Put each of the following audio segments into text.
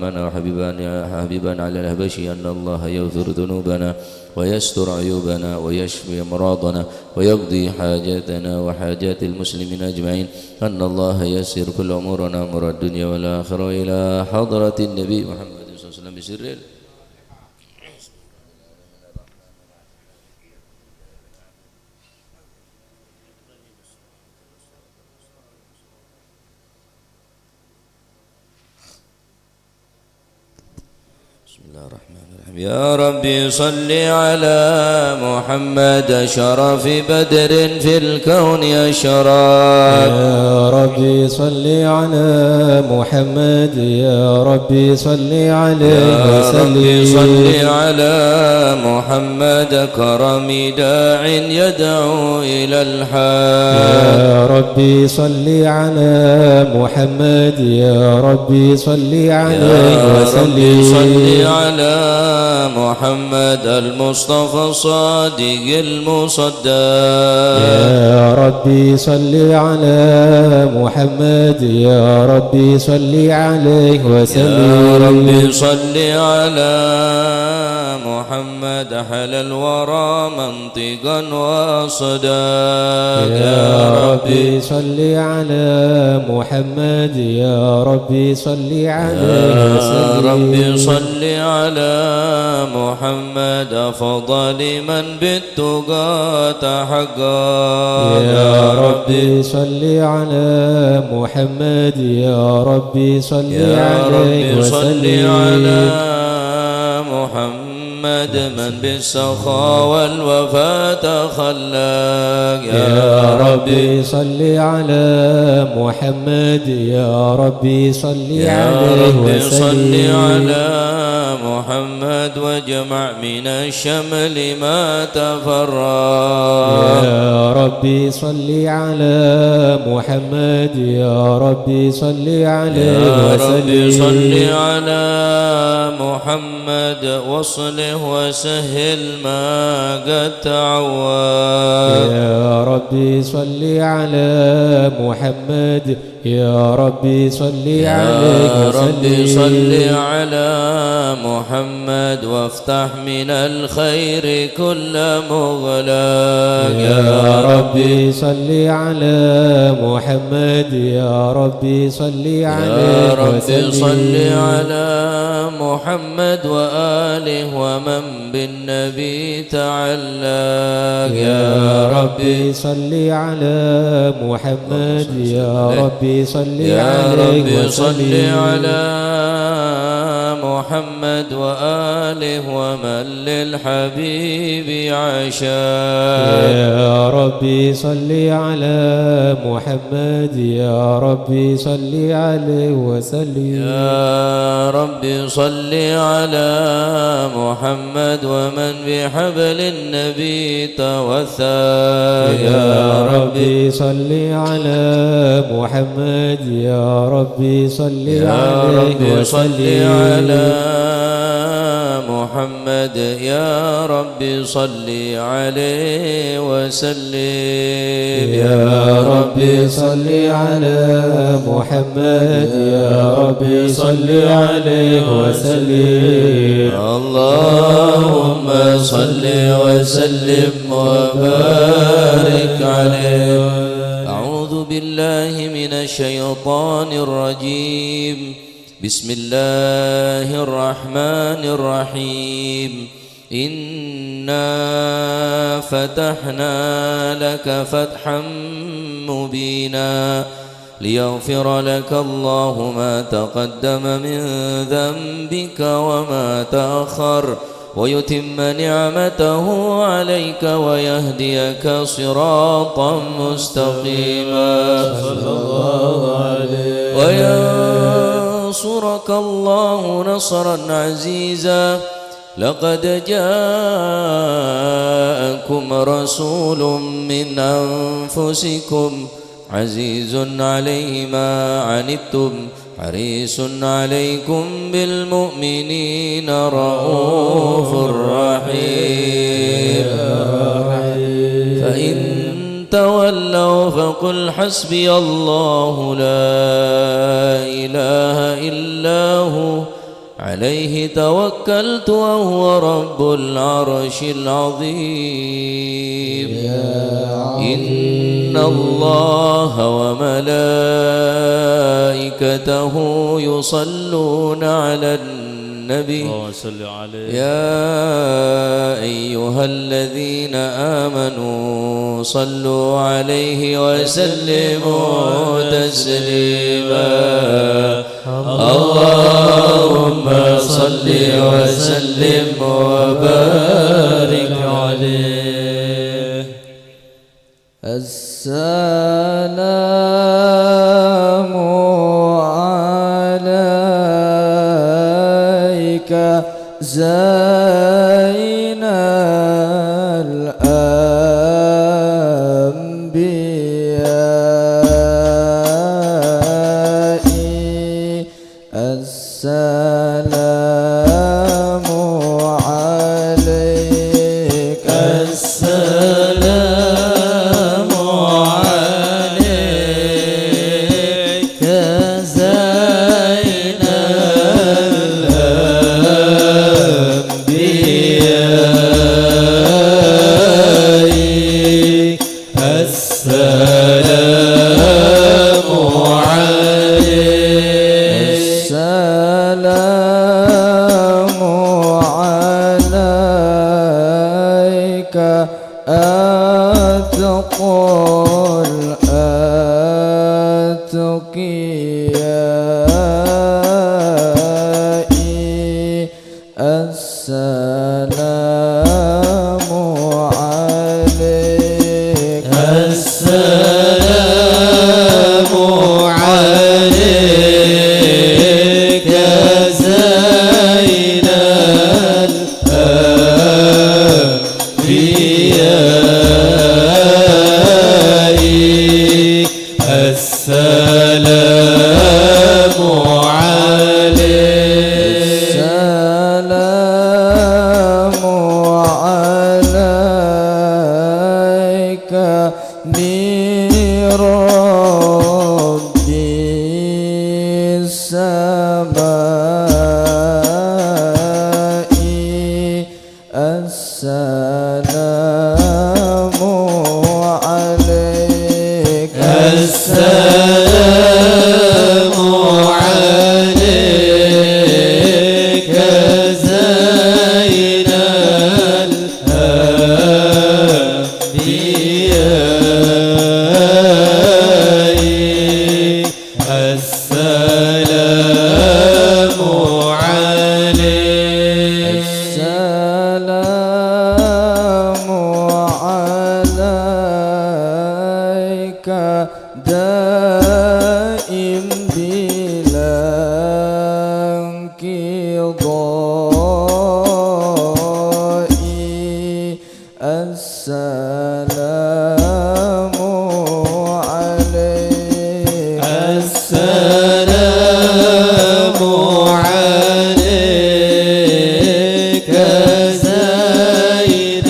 وإمامنا وحبيبنا على الهبشي أن الله يغفر ذنوبنا ويستر عيوبنا ويشفي أمراضنا ويقضي حاجاتنا وحاجات المسلمين أجمعين، أن الله يسر كل أمورنا أمور الدنيا والآخرة إلى حضرة النبي محمد صلى الله عليه وسلم بسر. يا ربي صل على محمد شرف بدر في الكون أشراق. يا ربي صل على محمد يا ربي صل عليه وسلم. يا ربي صل على محمد كرم داع يدعو إلى الحق. يا ربي صل على محمد يا ربي صل عليه وسلم. يا ربي صل على محمد المصطفى الصادق المصدق. يا ربي صل على محمد يا ربي صل عليه وسلم. يا ربي صل على محمد أحلى الورى منطقا وصداقا. يا ربي صل على محمد يا ربي صل عليه وسلم. يا ربي صل على محمد أفضل من بالتقى تحقق. يا ربي صل على محمد يا ربي صل عليه وسلم. يا ربي صل على محمد من بالسخاء والوفاء تخلق. يا ربي صل على محمد يا ربي صل عليه وسلم. يا ربي صل على محمد وجمع من الشمل ما تفرق. يا ربي صل على محمد يا ربي صل عليه وسلم. يا ربي صل على محمد واصلح وسهل ما قد تعود. يا ربي صل على محمد يا ربي صل عليه وسلم. يا ربي صل على محمد وافتح من الخير كل مغلاق. يا ربي صل على محمد يا ربي صل عليه وسلم. يا ربي صل على محمد وآله ومن بالنبي تعلق. يا ربي صل على محمد يا ربي صل عليه وسلم. على محمد وآله ومن للحبيب عشاق. يا ربي صل على محمد يا ربي صل عليه وسلم. يا ربي صل على محمد ومن بحبل النبي توثق. يا ربي صل على محمد يا ربي صل عليه وسلم. على محمد يا ربي صل عليه وسلم. يا ربي صل على محمد يا ربي صل عليه وسلم. اللهم صل وسلم وبارك عليه. أعوذ بالله من الشيطان الرجيم. بسم الله الرحمن الرحيم. إنا فتحنا لك فتحا مبينا ليغفر لك الله ما تقدم من ذنبك وما تأخر ويتم نعمته عليك ويهديك صراطا مستقيما. صلى الله عليه. وينصرك الله نصرا عزيزا. لقد جاءكم رسول من أنفسكم عزيز عليه ما عنتم حريص عليكم بالمؤمنين رؤوف رحيم. فإن تولوا فقل حسبي الله لا إله إلا هو عليه توكلت وهو رب العرش العظيم إن الله وملائكته يصلون على النبي يا أيها الذين آمنوا صلوا عليه وسلموا تسليما اللهم صل وسلم وبارك عليه السلام عليك زين الأنبياء السلام عليك السلام عليك زين الأنبياء السلام عليك السلام عليك أتقى الأتقياء السلام عليك السلام عليك زين الأنبياء السلام عليك السلام عليك من رب السماء السلام عليك السلام عليك زين الأنبياء السلام عليك السلام عليك دائم بلا انقضاء السلام عليك السلام عليك زين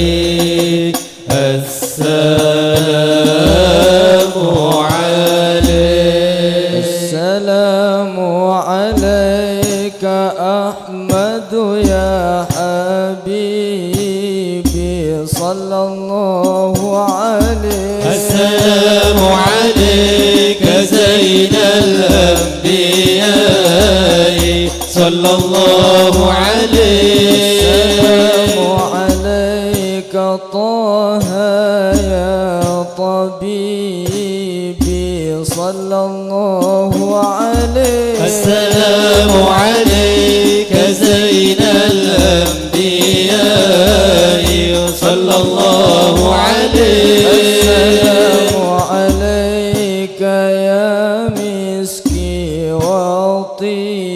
الأنبياء السلام عليك السلام عليك أحمد يا حبيبي صلى الله عليه السلام عليك زين الأنبياء صلى الله عليه السلام عليك طه يا طبيبي صلى الله عليه السلام عليك زين الأنبياء صلى الله عليه السلام عليك يا مسكي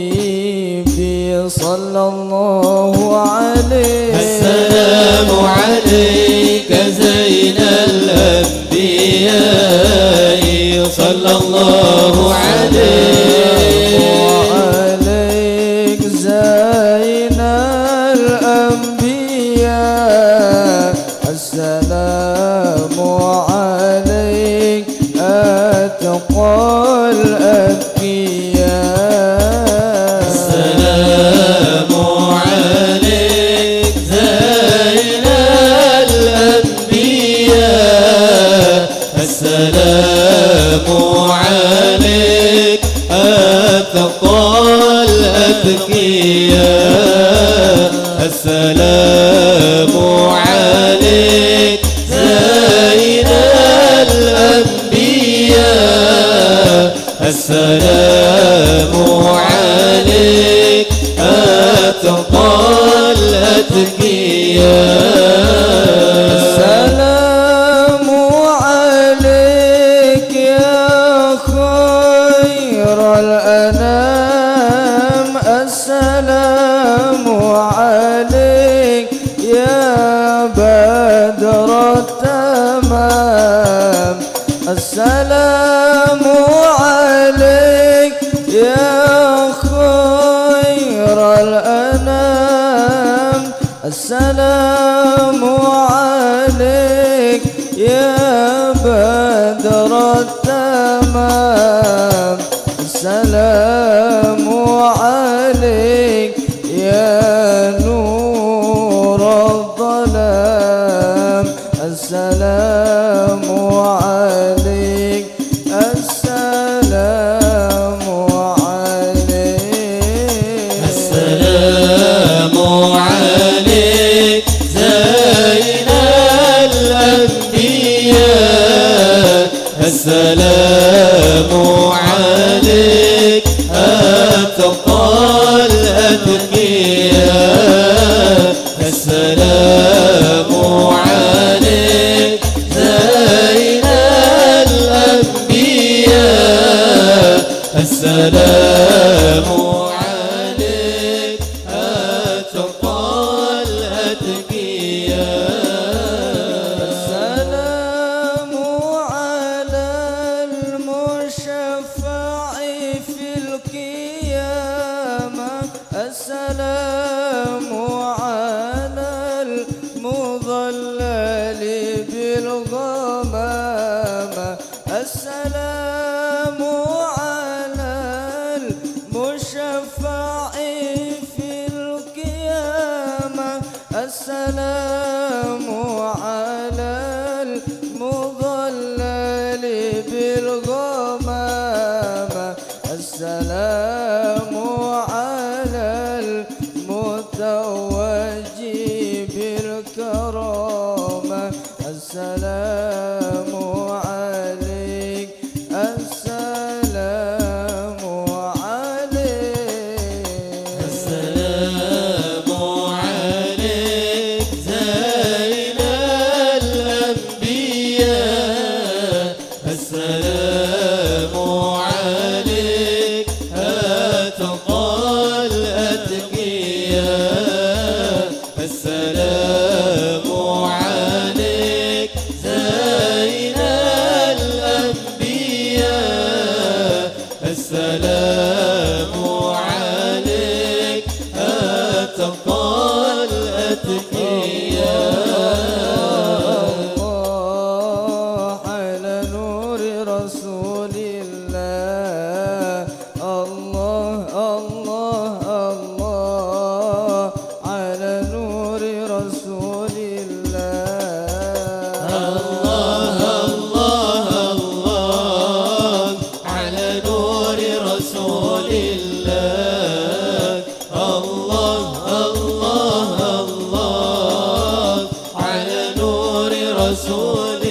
وطيبي صلى الله عليه السلام عليك زين الأنبياء صلى الله عليه وعليك زين الأنبياء السلام عليك السلام عليك أتقى الأتقياء السلام عليك زين الأنبياء السلام عليك أتقى الأتقياء السلام عليك يا خير الأنام السلام عليك يا بدر التمام السلام عليك يا خير الأنام السلام عليك يا بدر التمام السلام عليك يا نور الظلام السلام عليك السلام عليك السلام عليك زين الأنبياء السلام عليك أتقى الأتقياء السلام عليك زين الأنبياء السلام عليك أتقى الأتقياء السلام على المشفع في القيامة السلام على المضلل بالغمامة السلام على المشفع في القيامة السلام على المضلل بالغمامة السلام على المتوج بالكرامة السلام عليك السلام عليك السلام عليك زين الأنبياء السلام عليك أتقى الأتقياء السلام عليك زين الأنبياء السلام عليك أتقى الأتقياء الله على نور رسول الله الله الله الله على نور رسول الله الله الله الله على نور رسول الله الله الله الله على نور رسول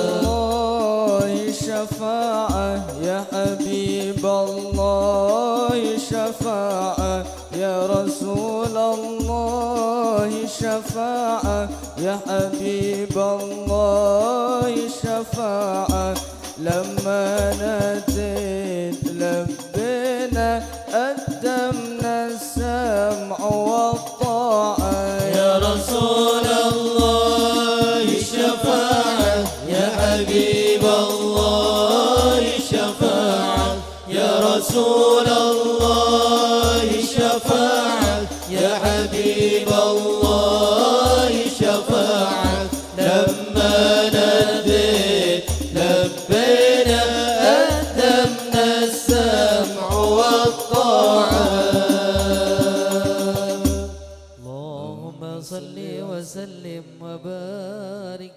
الله شفاعة يا حبيب الله شفاعة يا رسول الله شفاعة يا حبيب الله شفاعة لما ناديت لبينا قدمنا السمع والطاعة يا رسول الله شفاعة يا حبيب الله شفاعة يا رسول الله شفاعة يا حبيب الله شفاعة لما ناديت لبينا قدمنا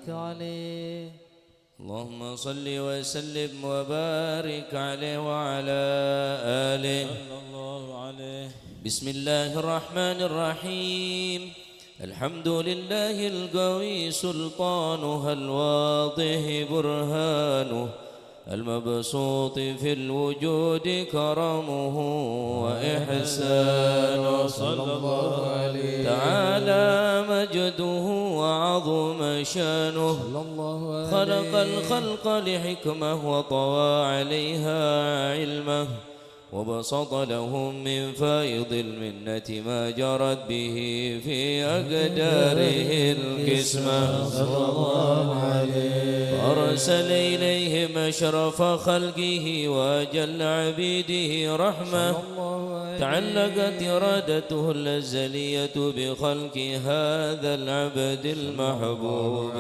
عليه. اللهم صل وسلم وبارك عليه وعلى آله صلى الله عليه. بسم الله الرحمن الرحيم. الحمد لله القوي سلطانه الواضح برهانه المبسوط في الوجود كرمه وإحسانه صلى الله عليه. تعالى مجده وعظم شانه خلق الخلق لحكمه وطوى عليها علمه وبسط لهم من فائض المنة ما جرت به في أقداره القسمة صلى الله عليه. فأرسل إليهم أشرف خلقه وأجل عبيده رحمة تعلقت إرادته الأزلية بخلق هذا العبد المحبوب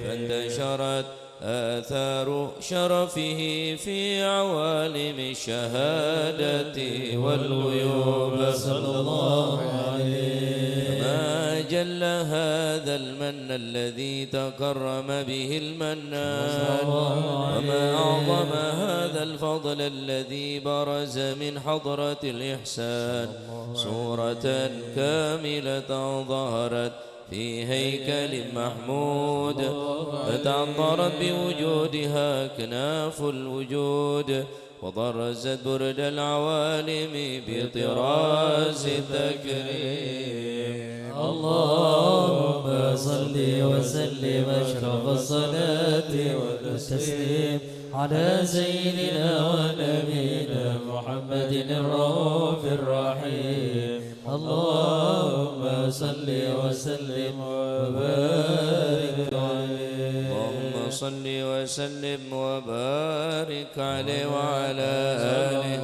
فانتشرت آثار شرفه في عوالم الشهادة والغيوب صلى الله عليه. ما جل هذا المن الذي تكرم به المنان وما أعظم هذا الفضل الذي برز من حضرة الإحسان صورة كاملة ظهرت في هيكل محمود فتعطرت بوجودها أكناف الوجود وضرزت برد العوالم بطراز التكريم. اللهم صل وسلم أشرف الصلاة والتسليم على سيدنا ونبينا محمد الرؤوف الرحيم. اللهم صل وسلم وبارك عليه. اللهم صل وسلم وبارك عليه وعلى آله.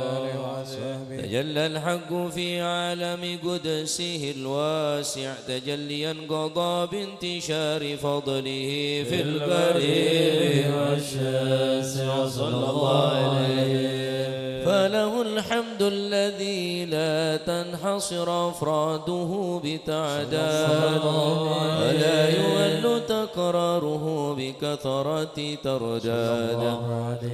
تجلى الحق في عالم قدسه الواسع تجليا قضى بانتشار فضله في القريب والشاسع صلى الله عليه. فله الحمد الذي لا تنحصر أفراده بتعداد ولا يول تكراره بكثرة ترداد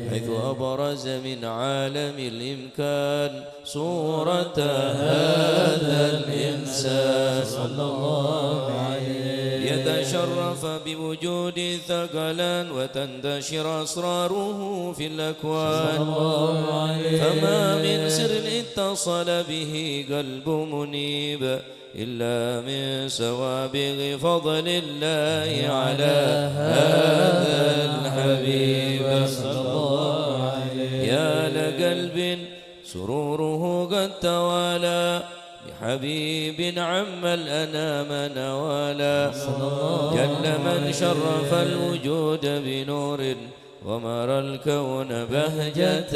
حيث أبرز من عالم الإمكان صورة هذا الإنسان صلى الله عليه. يتشرف بوجود ثقلان وتنتشر أسراره في الأكوان فما من سر اتصل به قلب منيب إلا من سوابغ فضل الله على هذا الحبيب صلى الله عليه. يا لقلب سروره قد توالى بحبيب عم الأنام نوالا جل من شرف الوجود بنور ومر الكون بهجة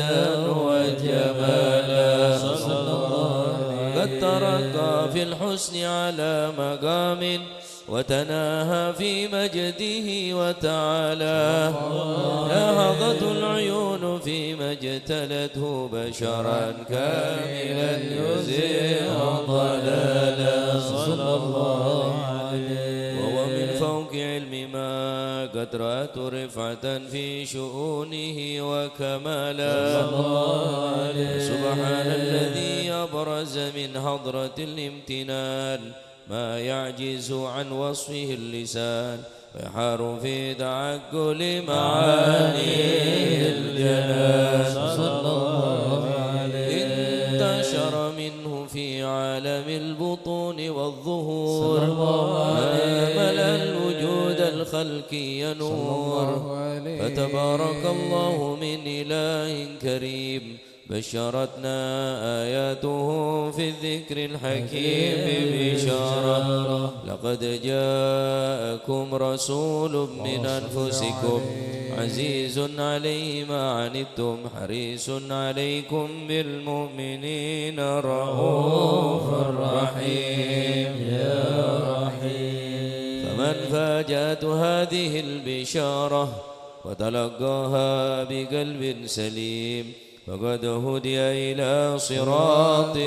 وجمالا صلى الله عليه. قد ترقى في الحسن على مقام وتناهى في مجده وتعالى نهضت العيون فيما اجتلته بشرا كاملا يزيل ضلالا صلى الله عليه. وهو من فوق علم ما قد رأت رفعة في شؤونه وكمالا سبحان الذي أبرز من حضرة الامتنان ما يعجز عن وصفه اللسان ويحار في تعقل معاني الجنان صلى الله عليه. انتشر منه في عالم البطون والظهور ما ملأ الوجود الخلقي نور فتبارك الله من إله كريم بشرتنا آياته في الذكر الحكيم بشارة لقد جاءكم رسول من أنفسكم عزيز عليه ما عنتم حريص عليكم بالمؤمنين رؤوف رحيم يا رحيم. فمن فاجأت هذه البشارة وتلقاها بقلب سليم فقد هدي إلى صراط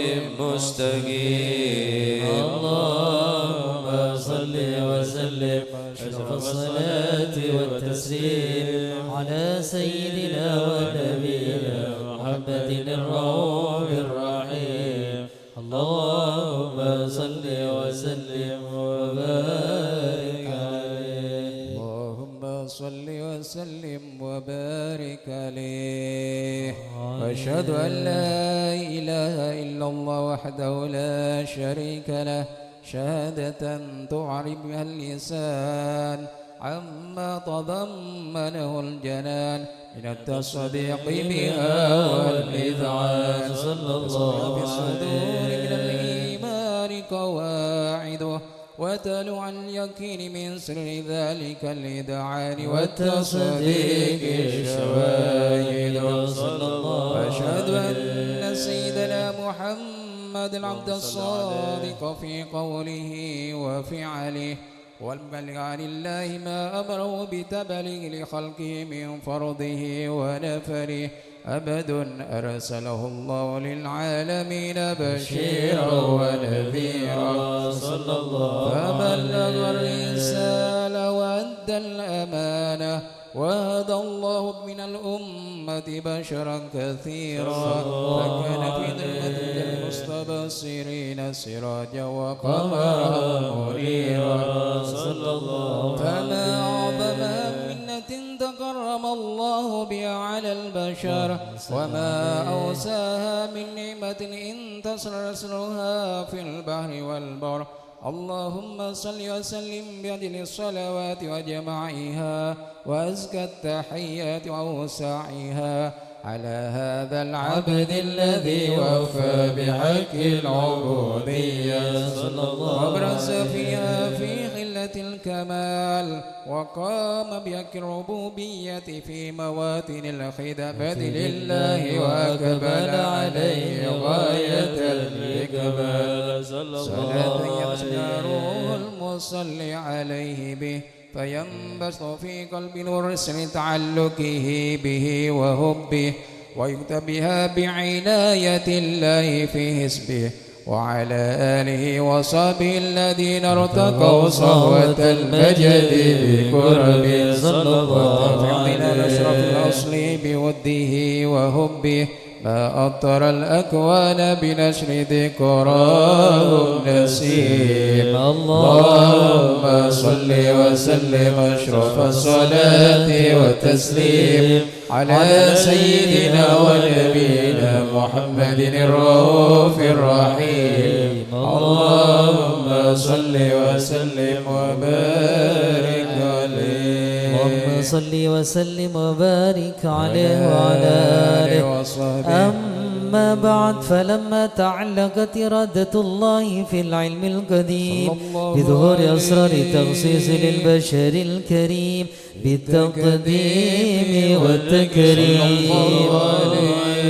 مستقيم. اللهم صل وسلم أشرف الصلاة والتسليم على سيدنا ونبينا محمد الرؤوف الرحيم. اللهم صل وسلم وبارك عليه. اللهم صل وسلم وبارك عليه. واشهد ان لا اله الا الله وحده لا شريك له شهادة تعرف بها اللسان عما تضمنه الجنان من التصديق بها والإذعان. صلى الله عليه من الإيمان قواعده وتلو عن اليقين من سر ذلك الإذعان والتصديق الشواهد. صلى الله عليه وأشهد أن سيدنا محمد العبد الصادق في قوله وفعله والبلغ عن الله ما أمره بتبليغ لخلقه من فرضه ونفره أبد أرسله الله للعالمين بشيرا ونذيرا. صلى الله فبلغ الرسالة وأدى الأمانة وهدى الله من الأمة بشرا كثيرا فكان في ظلمة المستبصرين سراجا وقمرا منيرا. صلى الله فما أعظم منة تكرم الله بها على البشر وما أوساها من نعمة انتصر رسلها في البحر والبر. اللهم صل وسلم بأجل الصلوات وجمعها وأزكى التحيات وأوسعها على هذا العبد الذي وفى بحق العبودية. صلى الله وابرز فيها في خلة الكمال وقام بحق الربوبية في مواتن الخدمة لله وأقبل عليه غاية الإقبال. صلاة يسجره المصلي عليه به فينبسط في قلب نور سر تعلقه به وحبه ويكتب بها بعناية الله في حسبه وعلى آله وصحبه الذين ارتقوا صهوة المجد بقربه. صلى الله عليه أشرف الأصل بوده وحبه ما أطر الأكوان بنشر ذكراه النسيم. اللهم صل وسلم أشرف الصلاة والتسليم على سيدنا ونبينا محمد الرؤوف الرحيم. اللهم صل وسلم وبارك عليه. اللهم صل وسلم وبارك عليه وعلى آله وصحبه. أما بعد فلما تعلقت إرادة الله في العلم القديم بظهور أسرار تخصيص للبشر الكريم بالتقديم والتكريم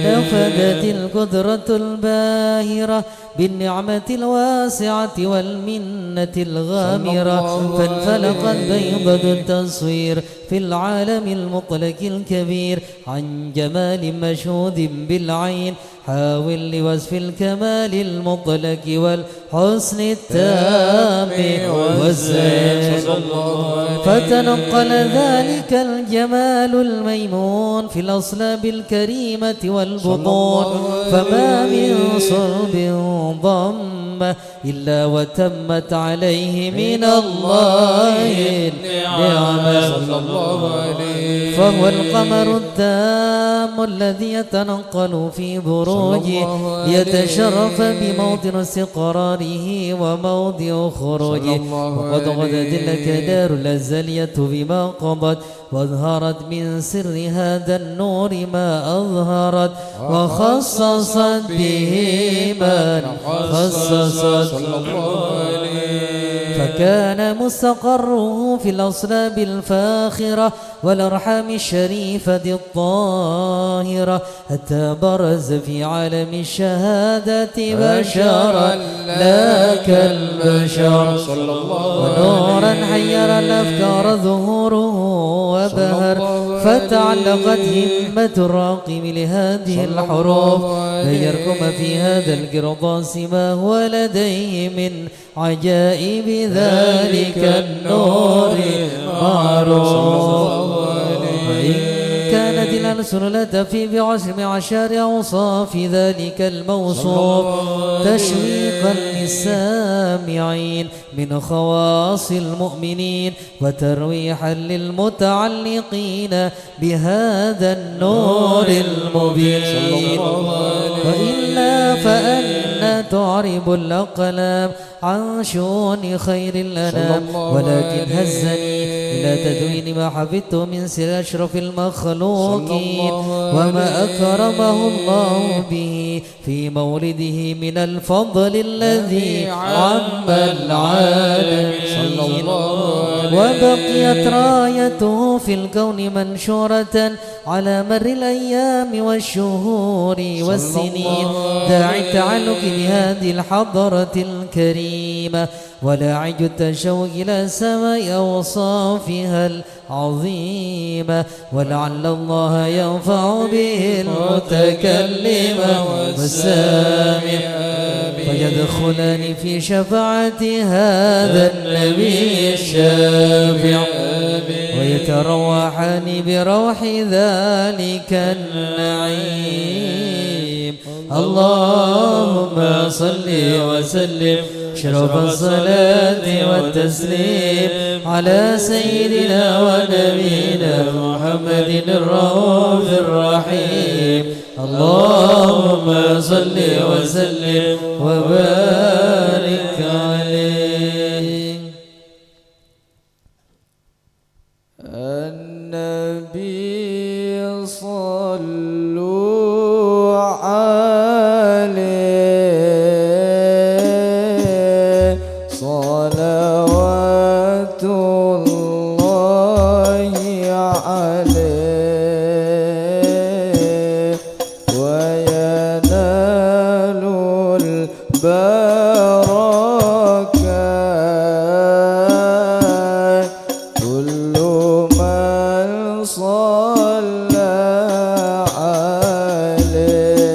نفذت القدرة الباهرة بالنعمة الواسعة والمنة الغامرة فانفلقت بيضة التصوير في العالم المطلق الكبير عن جمال مشهود بالعين حاول لوصف الكمال المطلق والحسن التام والزين فتنقل ذلك الجمال الميمون في الأصلاب الكريمة والبطون فما من صلب ضم إلا وتمت عليه من الله النعمة. فهو القمر التام الذي يتنقل في بروجه ليتشرف بموطن استقراره وموضع خروجه وقد غدت لك دار الأزلية بما قضت واظهرت من سر هذا النور ما أظهرت وخصصت به من خصصت. فكان مستقره في الأصلاب الفاخرة والأرحام الشريفة الطاهرة حتى برز في عالم الشهادة بشرا لا كالبشر ونورا حير الأفكار ظهوره وبهر فتعلقت همة الراقم لهذه الحروف ليركم في هذا القرطاس ما هو لديه من عجائب ذلك النور معروف. وإن كانت الألسن لا تفي بعشر أوصاف ذلك الموصوف تشويقا للسامعين من خواص المؤمنين وترويحا للمتعلقين بهذا النور المبين. وإلا فأنا تعرب الأقلام عن شؤون خير الأنام ولكن هزني إلى تدوين ما حفظته من سر أشرف المخلوقين وما أكرمه الله به في مولده من الفضل الذي عم العالمين. وبقيت رايته في الكون منشورة على مر الأيام والشهور والسنين داعي التعلق بهذه الحضرة الكريمة ولاعج التشوق إلى سماء أوصافها العظيمة. ولعل الله ينفع به المتكلم والسامع فيدخلان في شفاعة هذا النبي الشافع ويتروحان بروح ذلك النعيم. اللهم صل وسلم شرف الصلاة والتسليم على سيدنا ونبينا محمد الرؤوف الرحيم. اللهم صل وسلم وبارك عليه. النبي صلوا عليه صلوات الله عليه وينال البركة كل من صلى عليه.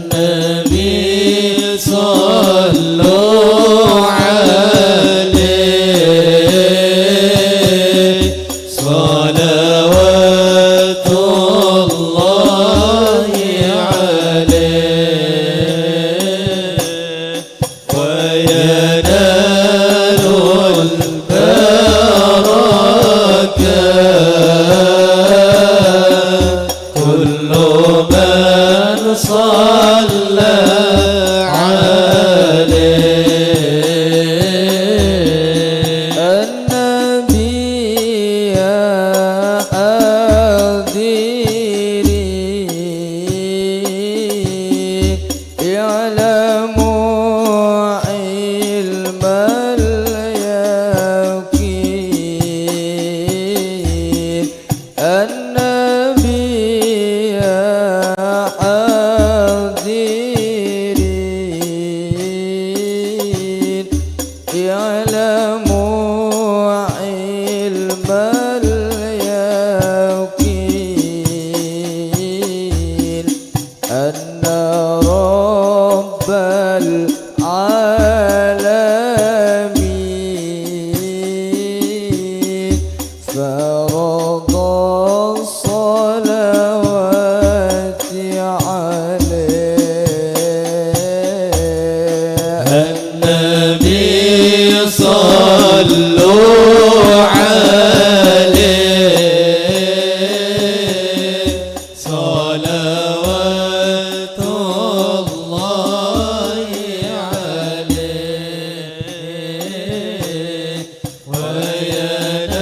النبي صلوا عليه صلوات الله عليه وينال البركة كل من صلى عليه. النبي يا حاضرين يعلموا علم اليقين. النبي يا حاضرين يعلموا علم اليقين أن رب العالمين فرض الصلوات عليه. النبي صلوا عليه صلوات الله عليه وينال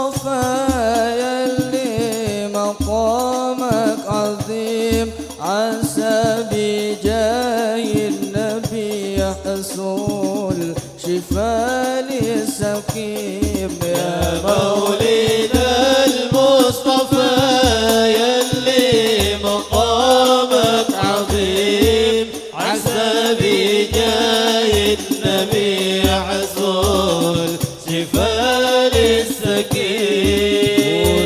المصطفى يلي مقامك عظيم عسى بجاه النبي يحصل شفاء للسقيم يا مولد المصطفى يلي مقامك عظيم عسى بجاه النبي يحصل شفاء للسقيم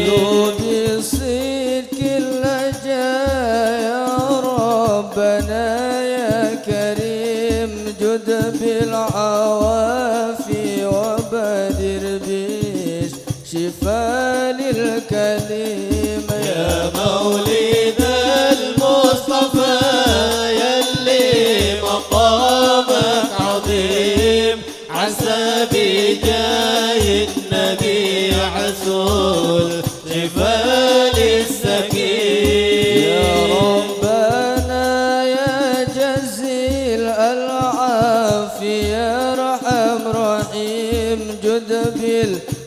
قلوب الصدق اللجا يا ربنا يا كريم جد بالعوافي وبادر بيش شفاء للكليم يا مولد المصطفى يلي مقامك عظيم عسى بجاه النبي يحصل شفاء للسقيم يا ربنا يا جزيل العافية رحم رحيم جد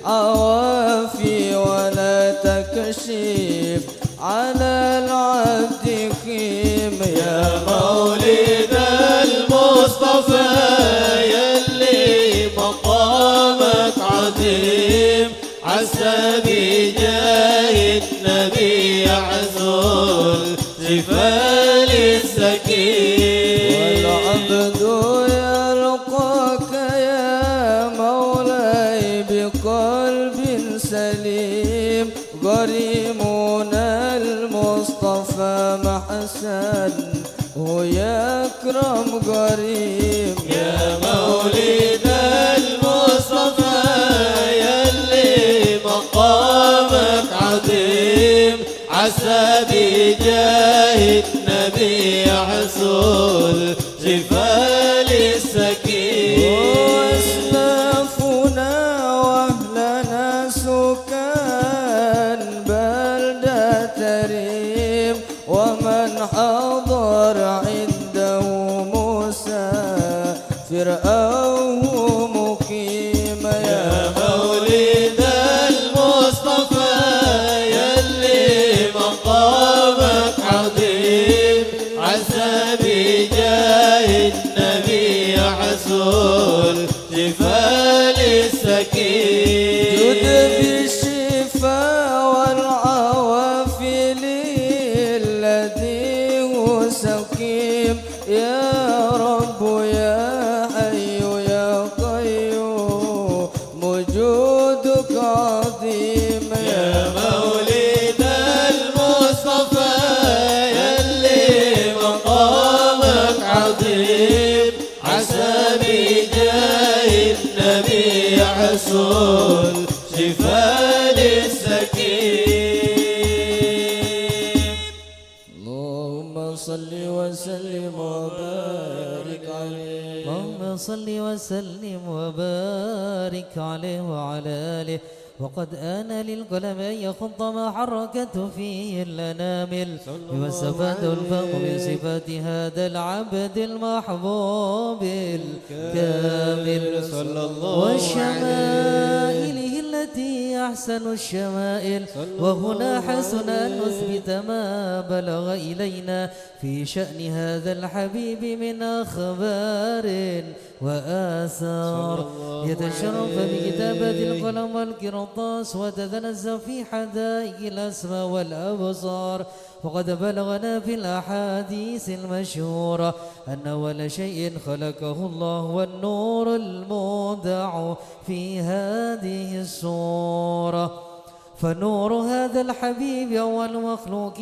بالعوافي ولا تكشف على العبد خيم يا مولد المصطفى يلي مقامك عظيم عسى بجاه النبي يحصل شفاء للسقيم والعبد يلقاك يا مولاي بقلب سليم غريمنا المصطفى محسن ويا أكرم غريم يا مولد المصطفى يلي مقامك عظيم عسى بجاه النبي يحصل شفاء للسقيم وأسلافنا وأهلنا سكان بلدة ريم ومن حضر عنده موسى فرعون مقيم يا مولد المصطفى يلي مقامك عظيم عسى بجاه النبي يحصل شفاء للسقيم جد بالشفاء والعوافي للذي هو سقيم يا رب يا حي يا قيوم وجودك عظيم يا مولد المصطفى يلي مقامك عظيم عسى بجاه النبي يحصل شفاء للسقيم اللهم صل وسلم وبارك عليه اللهم صل وسلم وبارك عليه وعلى آله وقد آن للقلم أن يخط ما حركته فيه الأنامل واستفاد الفهم من صفات هذا العبد المحبوب الكامل صلى الله وشمائله التي أحسن الشمائل وهنا حسن أن نثبت ما بلغ إلينا في شأن هذا الحبيب من أخبار وآثار يتشرف بكتابة القلم والقرطاس وتتنزه في حدائق الأسماء والأبصار وقد بلغنا في الأحاديث المشهورة أن أول شيء خلقه الله والنور المودع في هذه السورة فنور هذا الحبيب أول مخلوق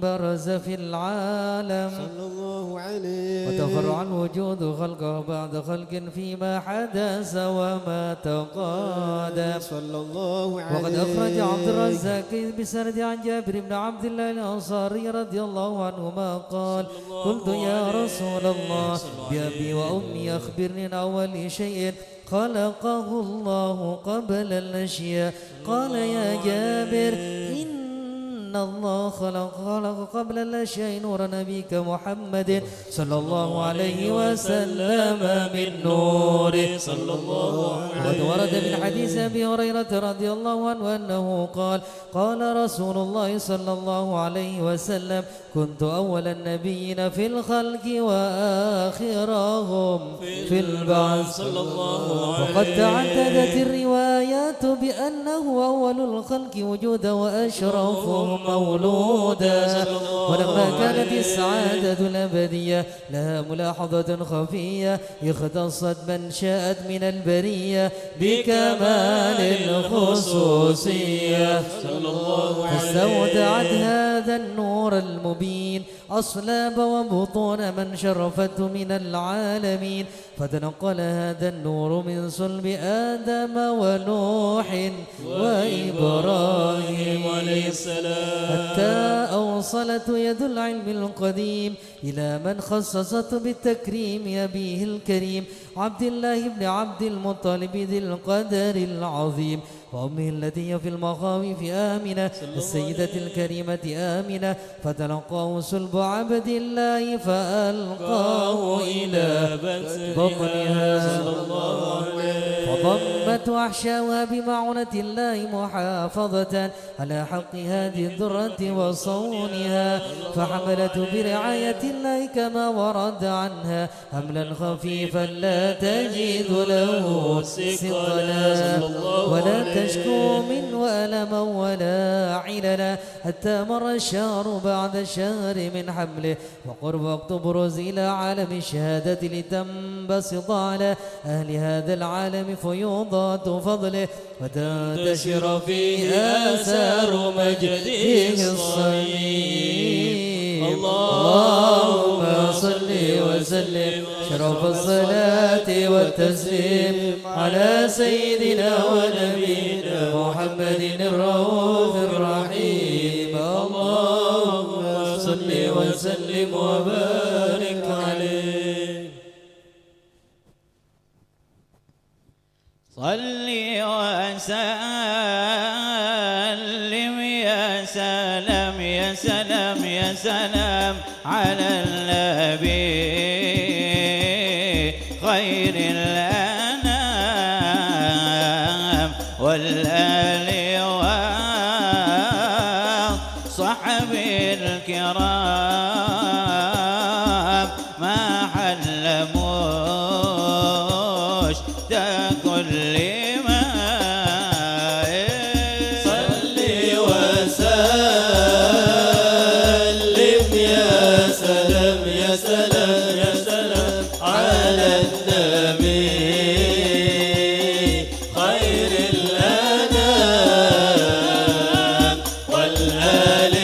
برز في العالم صلى الله عليه وتفرع الوجود خلقه بعد خلق فيما حدث وما تقادم صلى الله عليه وقد أخرج عبد الرزاق بسند عن جابر بن عبد الله الأنصاري رضي الله عنهما قال قلت يا رسول الله بأبي وأمي أخبرني عن أول شيء خلقه الله قبل الأشياء قال يا جابر إن إن الله خلق قبل الأشياء نور نبيك محمد صلى الله عليه وسلم من نوره صلى الله عليه وسلم. وقد ورد من حديث أبي هريرة رضي الله عنه أنه قال رسول الله صلى الله عليه وسلم كنت أول النبيين في الخلق وآخرهم في البعث صلى الله عليه وسلم. وقد تعددت الروايات بأنه أول الخلق وجودا وأشرفهم مولودا. ولما كانت السعادة الأبدية لها ملاحظة خفية اختصت من شاءت من البرية بكمال الخصوصية فاستودعت هذا النور المبين أصلاب وبطون من شرفته من العالمين فتنقل هذا النور من صلب آدم ونوح وإبراهيم عليه السلام حتى أوصلت يد العلم القديم إلى من خصصته بالتكريم أبيه الكريم عبد الله بن عبد المطلب ذي القدر العظيم وأمه التي هي في المخاوف آمنة السيدة الكريمة آمنة فتلقاه صلب عبد الله فألقاه إلى بطنها فضمت أحشاؤها بمعونة الله محافظة على حق هذه الذرة وصونها فحملته برعاية الله كما ورد عنها حملا خفيفا لا تجد له ثقلا ولا تشكو منه ألما ولا عللا حتى مر الشهر بعد الشهر من حمله وقرب وقت بروز إلى عالم الشهادة لتنبسط على أهل هذا العالم فيوضات فضله وتنتشر فيه آثار مجده الصميم. اللهم صل وسلم شرف الصلاة والتسليم على سيدنا ونبينا محمد الرؤوف الرحيم. اللهم صل وسلم وبارك عليه. صل وسلم يا سلام يا سلام يا سلام على النبي خير الأنام والآل وصحب الكرام ما حلموش كل ما صل وسلم يا سلام يا سلام يا سلام على النبي خير الأنام والآل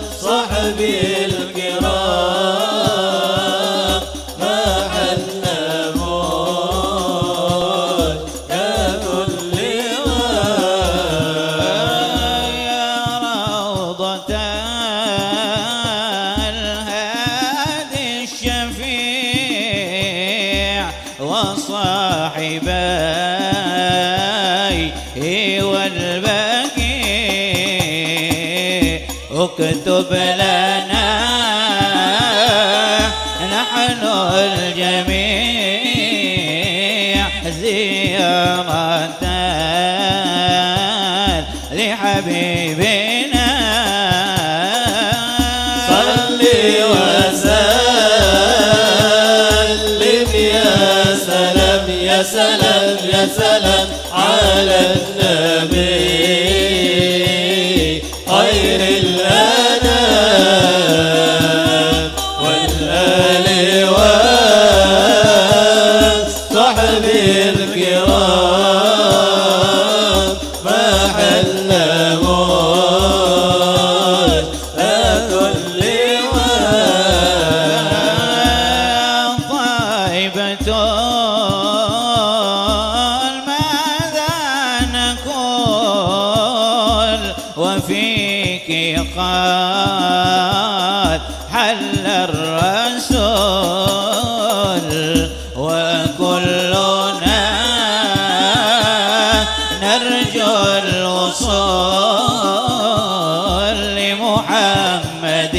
وصحب الكرام ما حلموش ككل يا روضة الهادي الشفيع وصاحبي والبكي اكتب لنا نحن الجميع زيارة لحبيبنا صل وسلم يا سلام يا سلام يا سلام على النبي خير الأنام والآل والصحب الكرام ما حلموش ككل طيبة ماذا نقول وفيك قد حل الرسول وكلنا نرجو الوصول لمحمد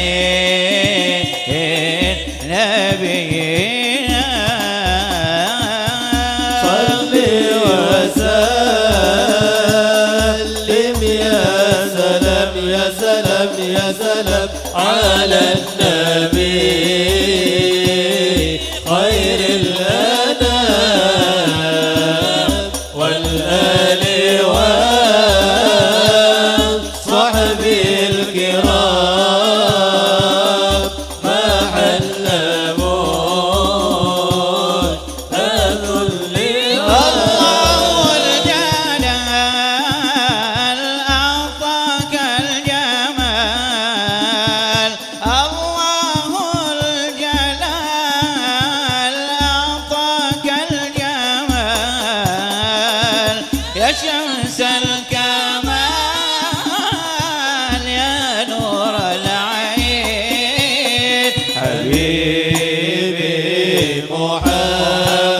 نبينا صل وسلم يا سلام يا سلام يا سلام على النبي خير الأنام والآل والصحب الكرام ما حل موت أذل الله الجلال أعطاك الجمال الله الجلال أعطاك الجمال يا شمس الكمال يا نور العين حبيبي محمد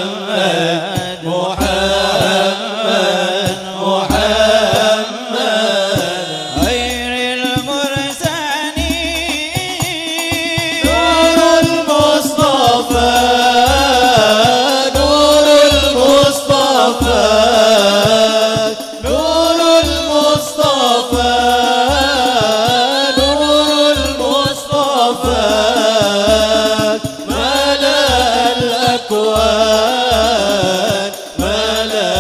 محمد محمد خير المرسلين نور المصطفى نور المصطفى نور المصطفى نور المصطفى ملأ الأكوان ملأ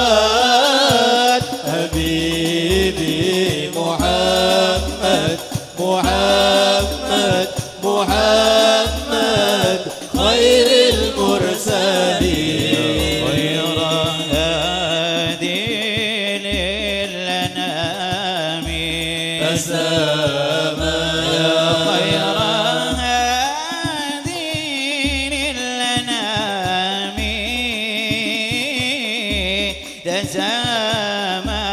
الأكوان حبيبي محمد محمد محمد خير المرسلين خير هادي للأنام تسامى يا خير هادي للأنام تسامى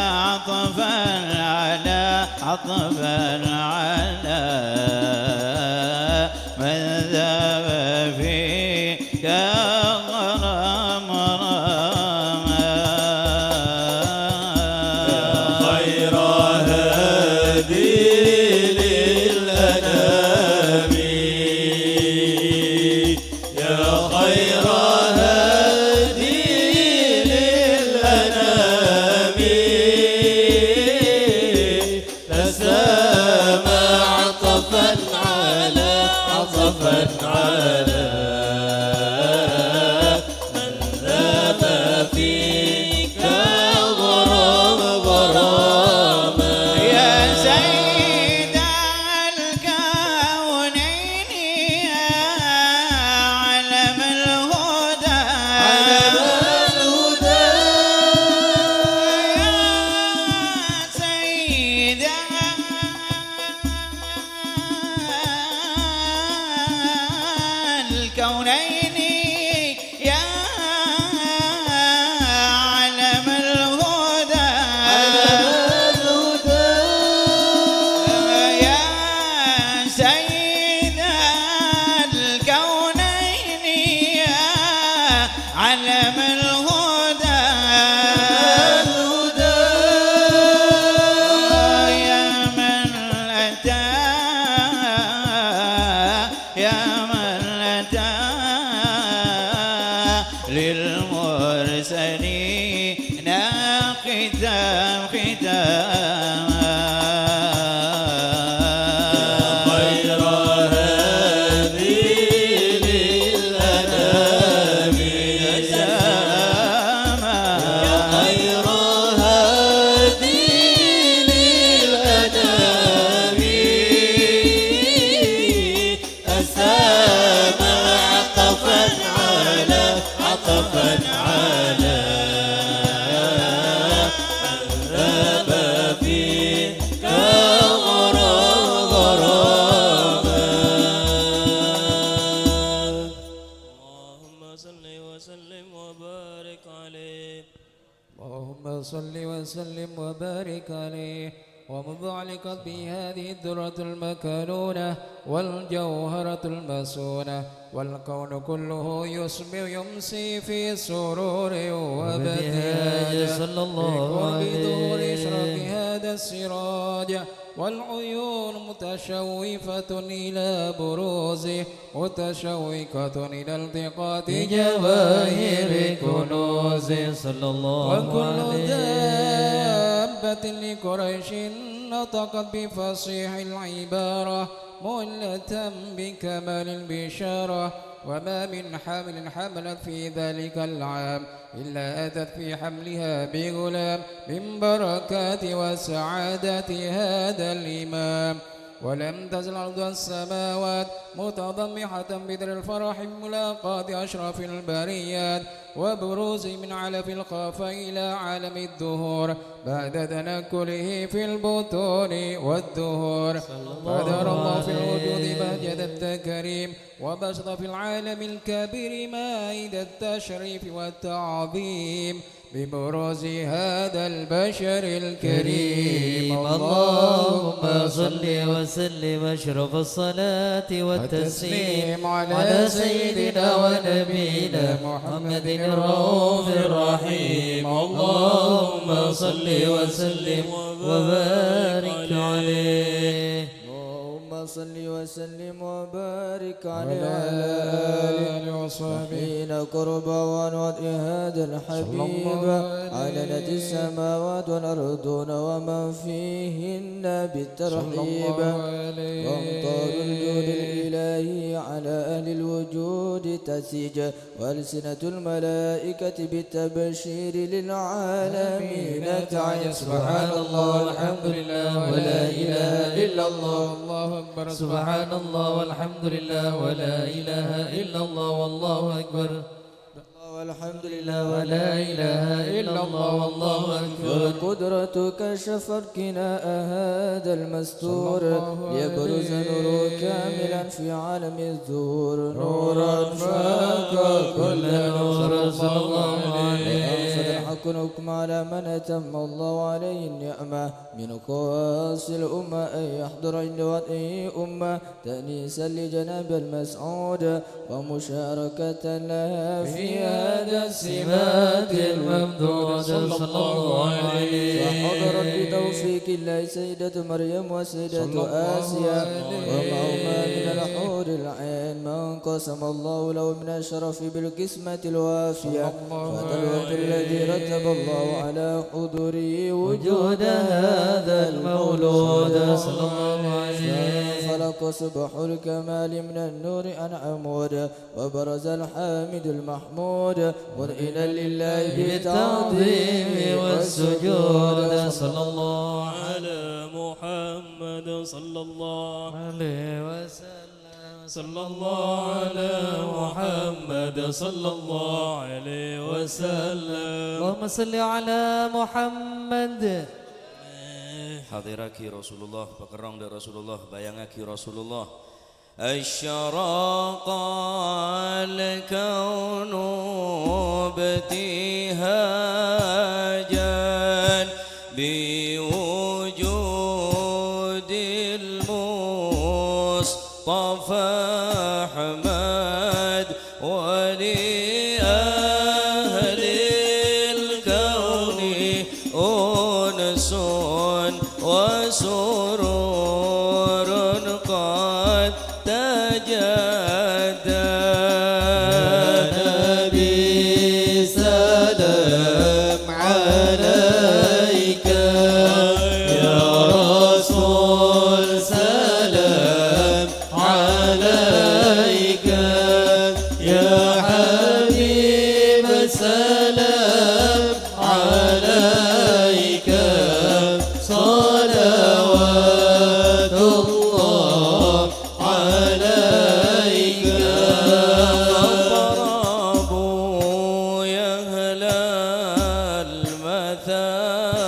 عطفا على من ذاب فيك غرام خير هادي للأنام يا خير هادي للأنام تسامى عطفا على من ذاب فيك غرام غراما يا سيد الكونين يا علم الهدى يا سيد الكونين يا علم الهدى يا سيد الكونين يا علم الهدى يا من أتى يا من أتى للمرسلين ختام خير هادي للأنام خير هادي للأنام أسامى عطفا على من ذاب فيك غراما اللهم صل وسلم وبارك عليه اللهم صل وسلم وبارك عليه ومضعلك بهذه الدرة المكنونة والجوهرة المسونة والكون كله يسمي يمسي في سرور وبهجة صلى الله بقرب ظهور عليه إشراق هذا السراج والعيون متشوفة إلى بروزه متشوقة إلى التقاط جواهر كنوزه صلى الله وكل عليه دابة لقريش نطقت بفصيح العبارة ملة بكمال البشارة وما من حامل حملت في ذلك العام إلا أتت في حملها بغلام من بركات وسعادة هذا الإمام ولم تزل أرض السماوات متضمحة بدر الفرح ملاقاة أشرف البريات وبروز من علف القاف إلى عالم الدهور بعد تنكله في البطون والدهور قدر الله في الوجود بهجة التكريم وبسط في العالم الكبير مائدة التشريف والتعظيم ببروز هذا البشر الكريم اللهم صل وسلم أشرف الصلاة والتسليم على سيدنا ونبينا محمد الرؤوف الرحيم اللهم صل وسلم وبارك عليه اللهم صل وسلم وبارك عليه وعلى آله وصحبه حين قرب وانوات هذا الحبيب علنت السماوات والأرضون ومن فيهن بالترحيب وامطار الجود الإلهي على أهل الوجود تسيج وألسنة الملائكة بالتبشير للعالمين تعي سبحان الله والحمد لله ولا إله إلا الله الله أكبر سبحان الله والحمد لله ولا إله إلا الله والله أكبر والحمد لله ولا إله إلا الله والله أكبر قدرتك شفركنا هذا المستور يبرز نور كاملا في عالم الظهور نورا فاق كل نور صلى الله عليه فالحق نكم على من أتم الله عليه النعمة من خواص الأمة أن يحضر عند وطئه أمة تأنيسا لجناب المسعود ومشاركة لها في هذا السمات الممدودة صلى الله عليه فحضرت بتوفيق الله سيدة مريم وسيدة آسيا ومعهما من الحور العين من قسم الله له من الشرف بالقسمة الوافية فهذا الوقت الذي رتب الله على حضوره وجود هذا المولود صلى الله عليه فلق صبح الكمال من النور عن عمود وبرز الحامد المحمود مرئنا لله بالتعظيم والسجود صلى الله على محمد صلى الله عليه وسلم صلى الله على محمد صلى الله عليه وسلم اللهم صل على محمد Hadiraki Rasulullah, pekerang dari Rasulullah, bayangaki Rasulullah. Asyaraqa al-kaunu ibtihajan biwujudil Mustafa Ahmad wali ahlil kauni unsun وسرور قد تجدد نبي سلام عليك يا رسول سلام عليك يا حبيب سلام عليك صلوات الله عليك ضربوا يا أهل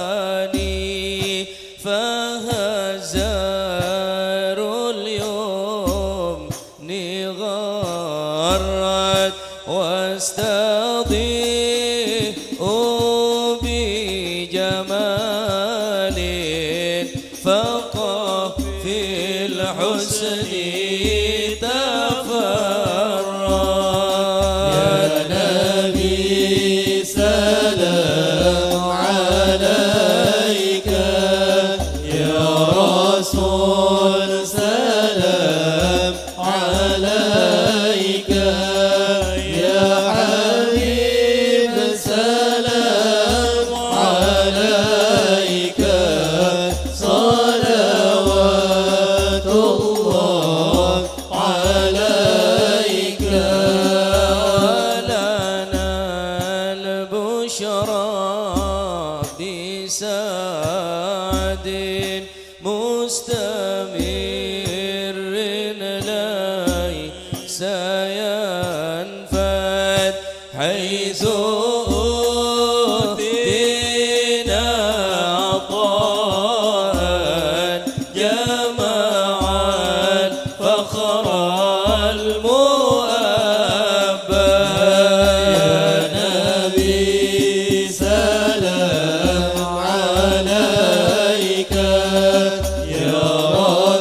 المثاني فهزاروا اليوم غرت واستضيئوا بجمال فقه في الحسن تفرد يا نبي سلام بسعد مستمر ليس ينفد حيث أوتينا عطاء جمعا فخر المؤبى يا نبي سلام عليك يا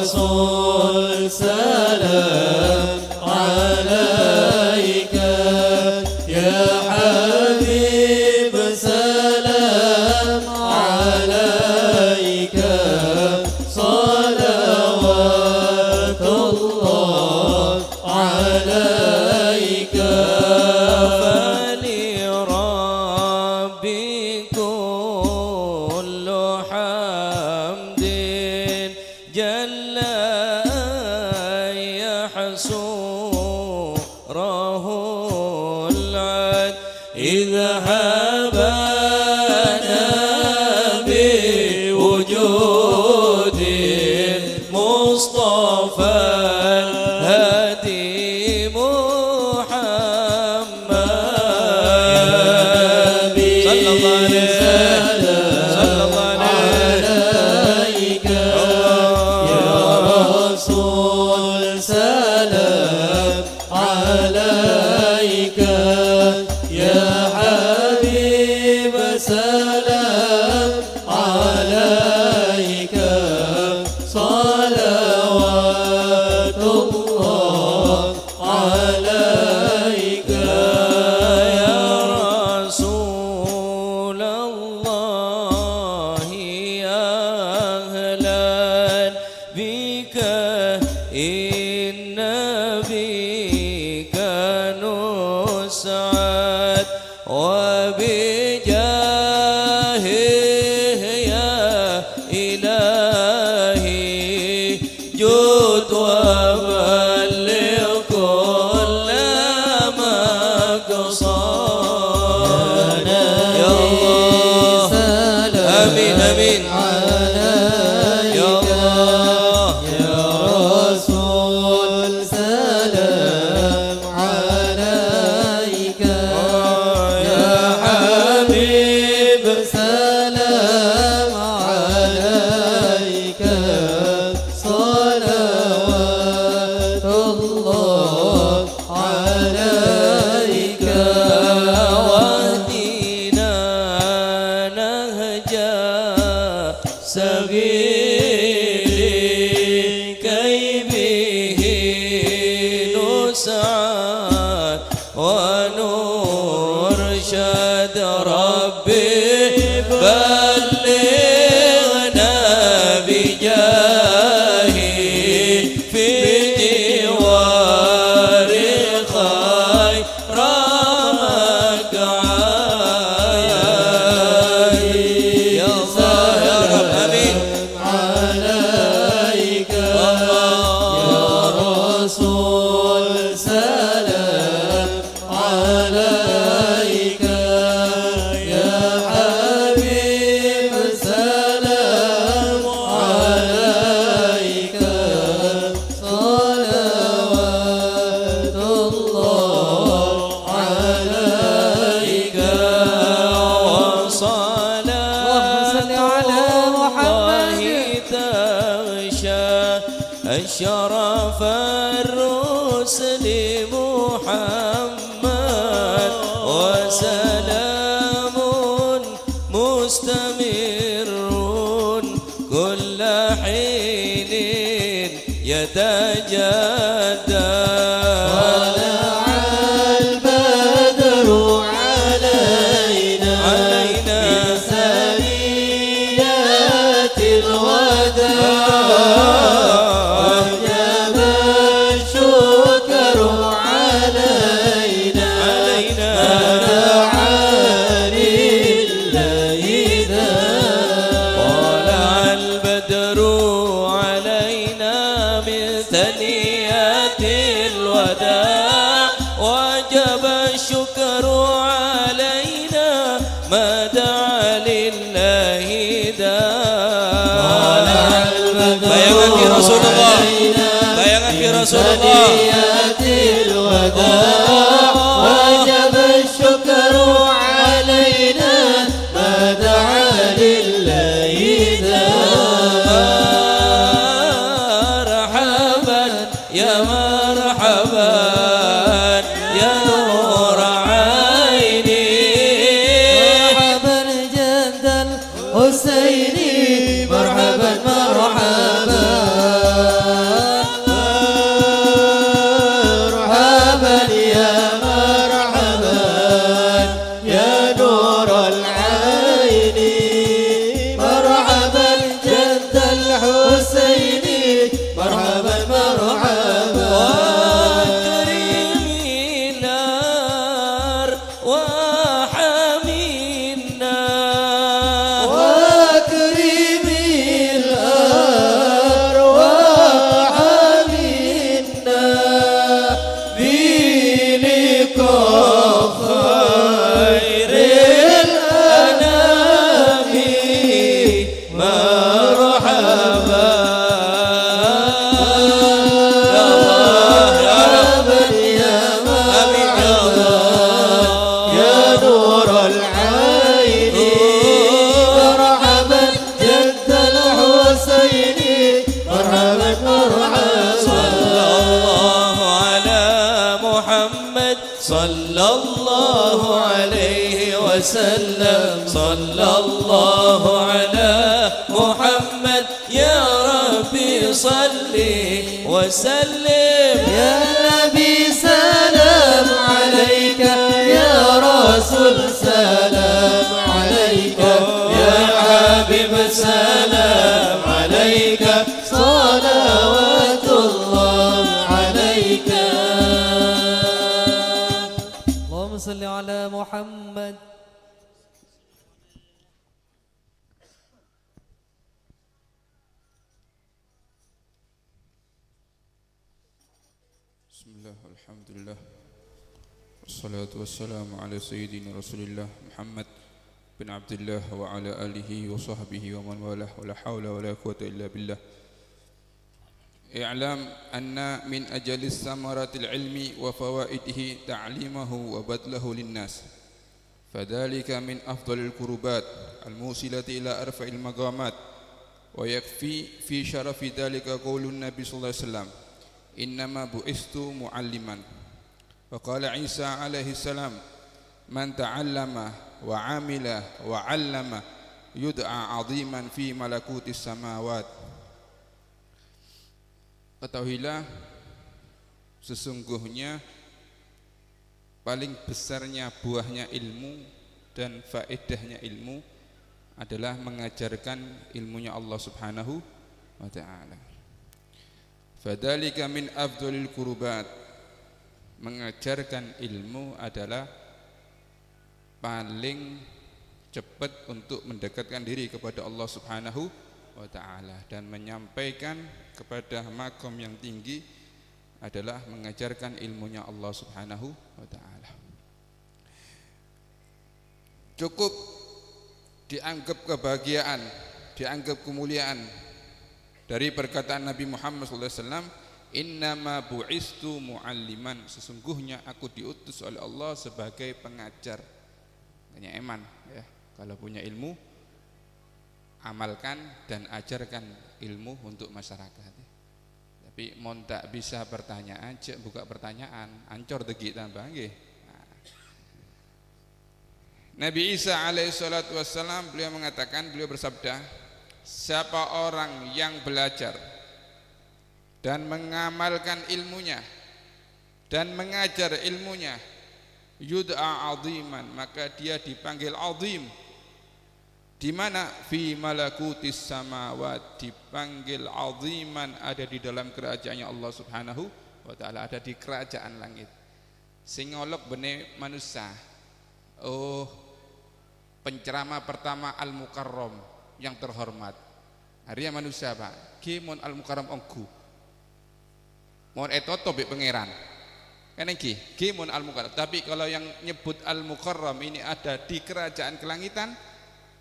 رسول سلام عليك يا حبيب سلام عليك صلوات الله عليك فلربي كل حمد جل يحصره العد إذا هبنا بوجود مصطفى الهادي محمد صلى الله عليه وسلم صلى الله عليك يا رسول سلام عليك يا حبيب سلام عليك صلوات الله عليك يا رسول الله أهلا بك إن بك نسعد وبجاهه يا إلهي جد وبلغ كل مقصد يا الله آمين آمين يا الله يا رسول سلام عليك يا حبيب سلام عليك صلوات الله عليك واهدنا نهجا سبيل كي به نسعد ونرشد ربي بلغنا بجاهه في جوار خير مقعد يا الله يا رب آمين عليك يا رسول سلام عليك يا حبيب سلام عليك صلوات الله عليك وصلاة الله تغشى الشرف الرسل محمد وسلام مستمر كل حين يتجدد طلع البدر علينا بثنيات الوداع وجب الشكر علينا فدعاني الليثا طلع البدر علينا من ثنيات لله دار bayangan di Rasulullah bayangan di Rasulullah وجب الشكر علينا ما دعا لله مرحبا يا مرحبا يا نور عيني مرحبا جد الحسيني مرحبا مرحبا مرحبا يا مرحبا يا نور العين مرحبا جد الحسين مرحبا مرحبا واكرمي النار وحمي النار واكرمي الأرواح منا بلقاء خير الأنام مرحبا يا مرحبا يا نور العين مرحبا جد الحسين مرحبا مرحبا صلى الله على محمد صلى الله عليه وسلم صلى الله على محمد يا ربي صل وسلم يا نبي سلام عليك يا رسول سلام عليك يا حبيب سلام عليك صلوات الله عليك اللهم صل على محمد بسم الله والحمد لله والصلاة والسلام على سيدنا رسول الله محمد بن عبد الله وعلى آله وصحبه ومن والاه ولا حول ولا قوة إلا بالله. اعلم أن من أجل ثمرات العلم وفوائده تعليمه وبذله للناس، فذلك من أفضل القربات الموصلة إلى أرفع المقامات. ويكفي في شرف ذلك قول النبي صلى الله عليه وسلم: إنما بعثت معلما. وقال عيسى عليه السلام: من تعلم وعمل وعلم يدعى عظيما في ملكوت السماوات. Ketahuilah sesungguhnya paling besarnya buahnya ilmu dan faedahnya ilmu adalah mengajarkan ilmunya Allah Subhanahu wa ta'ala. Fadzalika min afdhalil qurbat. Mengajarkan ilmu adalah paling cepat untuk mendekatkan diri kepada Allah Subhanahu wa ta'ala, dan menyampaikan kepada makom yang tinggi adalah mengajarkan ilmunya Allah Subhanahu wa ta'ala. Cukup dianggap kebahagiaan, dianggap kemuliaan dari perkataan Nabi Muhammad SAW, innama bu'istu mu'alliman, sesungguhnya aku diutus oleh Allah sebagai pengajar. Tanya eman ya, kalau punya ilmu amalkan dan ajarkan ilmu untuk masyarakat. Tapi mon tak bisa pertanyaan, cek buka pertanyaan, ancor degi tambah nggih. Nabi Isa alaihissalatu wassalam beliau mengatakan, beliau bersabda, siapa orang yang belajar dan mengamalkan ilmunya dan mengajar ilmunya, yud'a aziman, maka dia dipanggil azim. Di mana? Fi malakutis samawat, dipanggil aziman, ada di dalam kerajaannya Allah Subhanahu wa ta'ala, ada di kerajaan langit. Sing ngolok bene manusia. Oh, penceramah pertama Al-Mukarram yang terhormat. Arya manusia Pak, kimon Al-Mukarram ongku. Mohon etoto be pangeran. Kan iki, kimon Al-Mukarram. Tapi kalau yang nyebut Al-Mukarram ini ada di kerajaan kelangitan,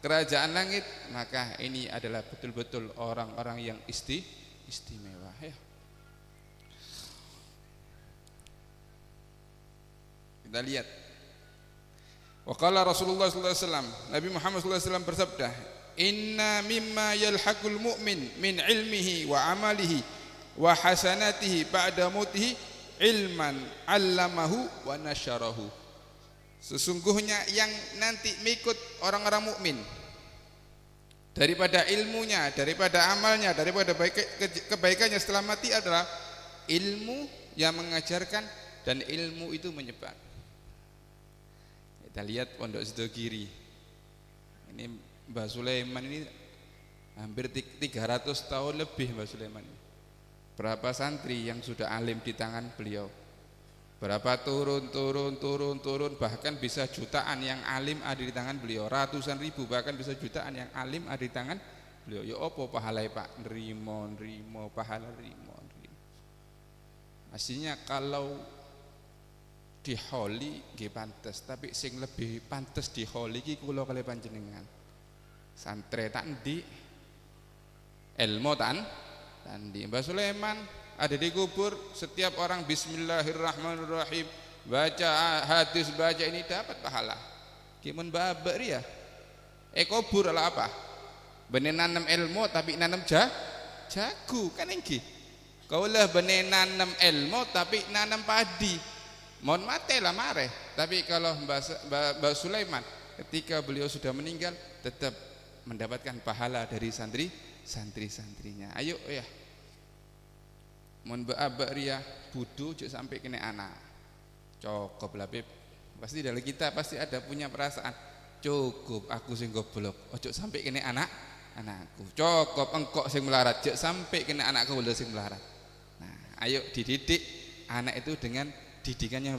kerajaan langit, maka ini adalah betul-betul orang-orang yang istimewa ya. Kita lihat. Wa qala Rasulullah sallallahu alaihi wasallam, Nabi Muhammad sallallahu alaihi wasallam bersabda, "Inna mimma yalhaqul mu'min min ilmihi wa amalihi wa hasanatihi ba'da mautihi ilman 'allamahu wa nasyarahu." Sesungguhnya yang nanti mengikut orang-orang mukmin daripada ilmunya, daripada amalnya, daripada kebaikannya setelah mati adalah ilmu yang mengajarkan dan ilmu itu menyebar. Kita lihat Pondok Sidogiri. Ini Mbah Sulaiman ini hampir 300 tahun lebih Mbah Sulaiman. Berapa santri yang sudah alim di tangan beliau? Berapa turun bahkan bisa jutaan yang alim ada di tangan beliau. Ratusan ribu bahkan bisa jutaan yang alim ada di tangan beliau. Ya apa pahalai Pak? Nrimo pahala nrimo. Aslinya kalau di holi nggih pantes, tapi sing lebih pantes di holi iki kula kali panjenengan. Santre tak endi, ilmu tan endi. Mbah Sulaiman ada di kubur, setiap orang bismillahirrahmanirrahim baca hadis, baca ini dapat pahala. Kimun babar ya. Kubur adalah apa? Benih nanam ilmu tapi nanam jagu kan nggih. Kaulah benih nanam ilmu tapi nanam padi. Mohon mati lah mareh. Tapi kalau Mbah Sulaiman ketika beliau sudah meninggal tetap mendapatkan pahala dari santri-santrinya. Ayo ya. Mohon Mbak Ria budu cuk sampai kena anak. Cukup lah Beb. Pasti dalam kita pasti ada punya perasaan. Cukup aku sing goblok. Ojo sampai kena anakku. Cukup engkok sing melarat. Cuk sampai kena anakku lho sing melarat. Nah, ayo dididik anak itu dengan didikannya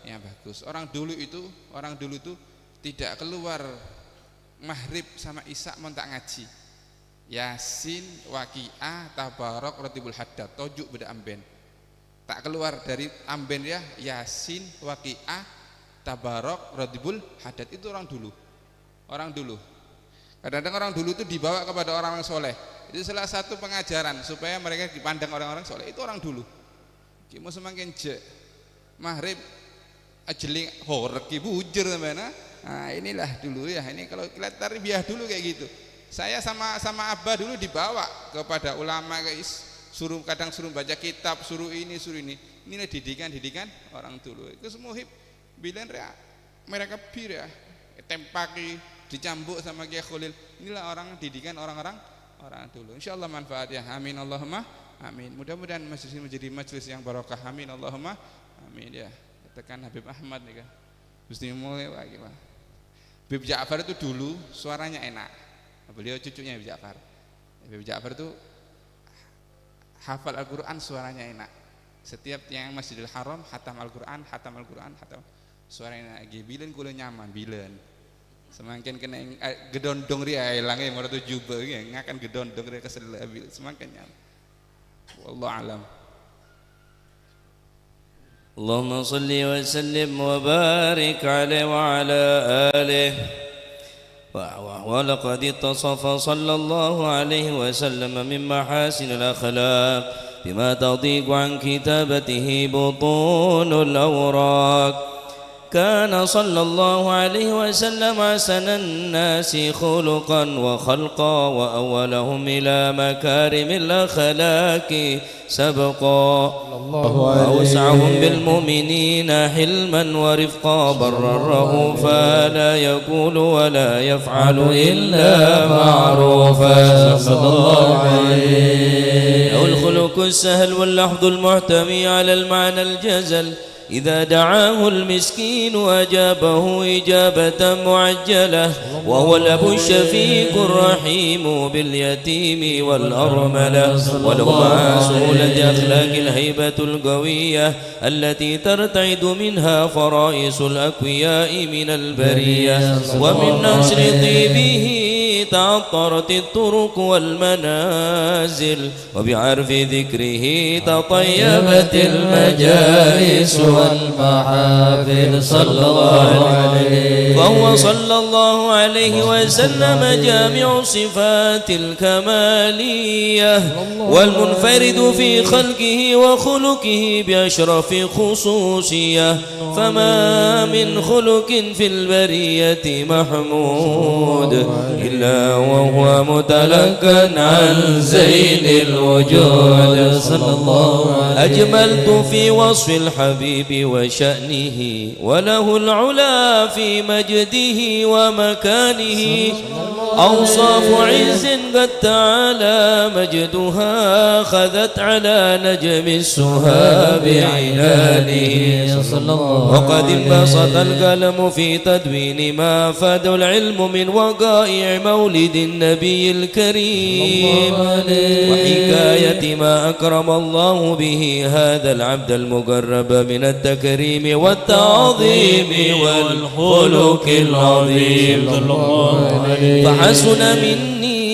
yang bagus. Orang dulu itu tidak keluar maghrib sama isya mau tak ngaji. Yasin, Waqiah, Tabarok, Ratibul Haddad, tojuk beda amben. Tak keluar dari amben ya, Yasin, Waqiah, Tabarok, Ratibul Haddad itu orang dulu. Kadang-kadang orang dulu itu dibawa kepada orang-orang soleh. Itu salah satu pengajaran supaya mereka dipandang orang-orang soleh. Itu orang dulu. Kimu semakin maghrib ajeling horek bujur mana. Nah inilah dulu ya, ini kalau kita tarbiyah dulu kayak gitu. Saya sama Abah dulu dibawa kepada ulama guys, kadang suruh baca kitab, suruh ini. Inilah didikan orang dulu. Itu semua hib bilen ya, mereka bir ya, tempaki dicambuk sama Kiai Khalil. Inilah orang didikan orang dulu. Insyaallah manfaat ya. Amin Allahumma amin. Mudah-mudahan majelis ini menjadi majelis yang barokah. Amin Allahumma amin ya. Katakan Habib Ahmad nih kan. Gusti mulai gimana? Habib Ja'far itu dulu suaranya enak. Beliau cucunya Habib Ja'far. Habib Ja'far itu hafal Al-Qur'an suaranya enak. Setiap yang Masjidil Haram hatam Al-Qur'an. Suaranya enak. Bilen kula nyaman bilen. Semakin kena gedondong ria elangnya mau tu jubah ngakan gedondong ria kesel semakin nyaman. Wallahu alam. اللهم صل وسلم وبارك عليه وعلى آله ولقد اتصف صلى الله عليه وسلم من محاسن الأخلاق بما تضيق عن كتابته بطون الأوراق. كان صلى الله عليه وسلم أحسن الناس خلقا وخلقا وأولهم إلى مكارم الأخلاق سبقا وأوسعهم بالمؤمنين حلما ورفقا برا رؤوفا لا يقول ولا يفعل إلا معروفا صلى الله عليه. له الخلق السهل واللحظ المحتمي على المعنى الجزل. إذا دعاه المسكين أجابه إجابة معجلة. وهو الأب الشفيق الرحيم باليتيم والأرملة. وله مع سهولة أخلاق الهيبة القوية التي ترتعد منها فرائس الأقوياء من البرية. ومن نشر طيبه تعطرت الطرق والمنازل وبعرف ذكره تطيبت المجالس والمحافل صلى الله عليه. فهو صلى الله عليه وسلم جامع صفات الكمالية والمنفرد في خلقه وخلقه بأشرف خصوصية، فما من خلق في البرية محمود إلا وهو متلقى عن زين الوجود صلى الله عليه. أجملت في وصف الحبيب وشأنه وله العلا في مجده ومكانه، أوصاف عز قد تعالى مجدها خذت على نجم السها بعنانه صلى الله. وقد انبسط القلم في تدوين ما فاد العلم من وقائع مولد النبي الكريم وحكاية ما أكرم الله به هذا العبد المقرب من التكريم والتعظيم والخلق العظيم. فحسن مني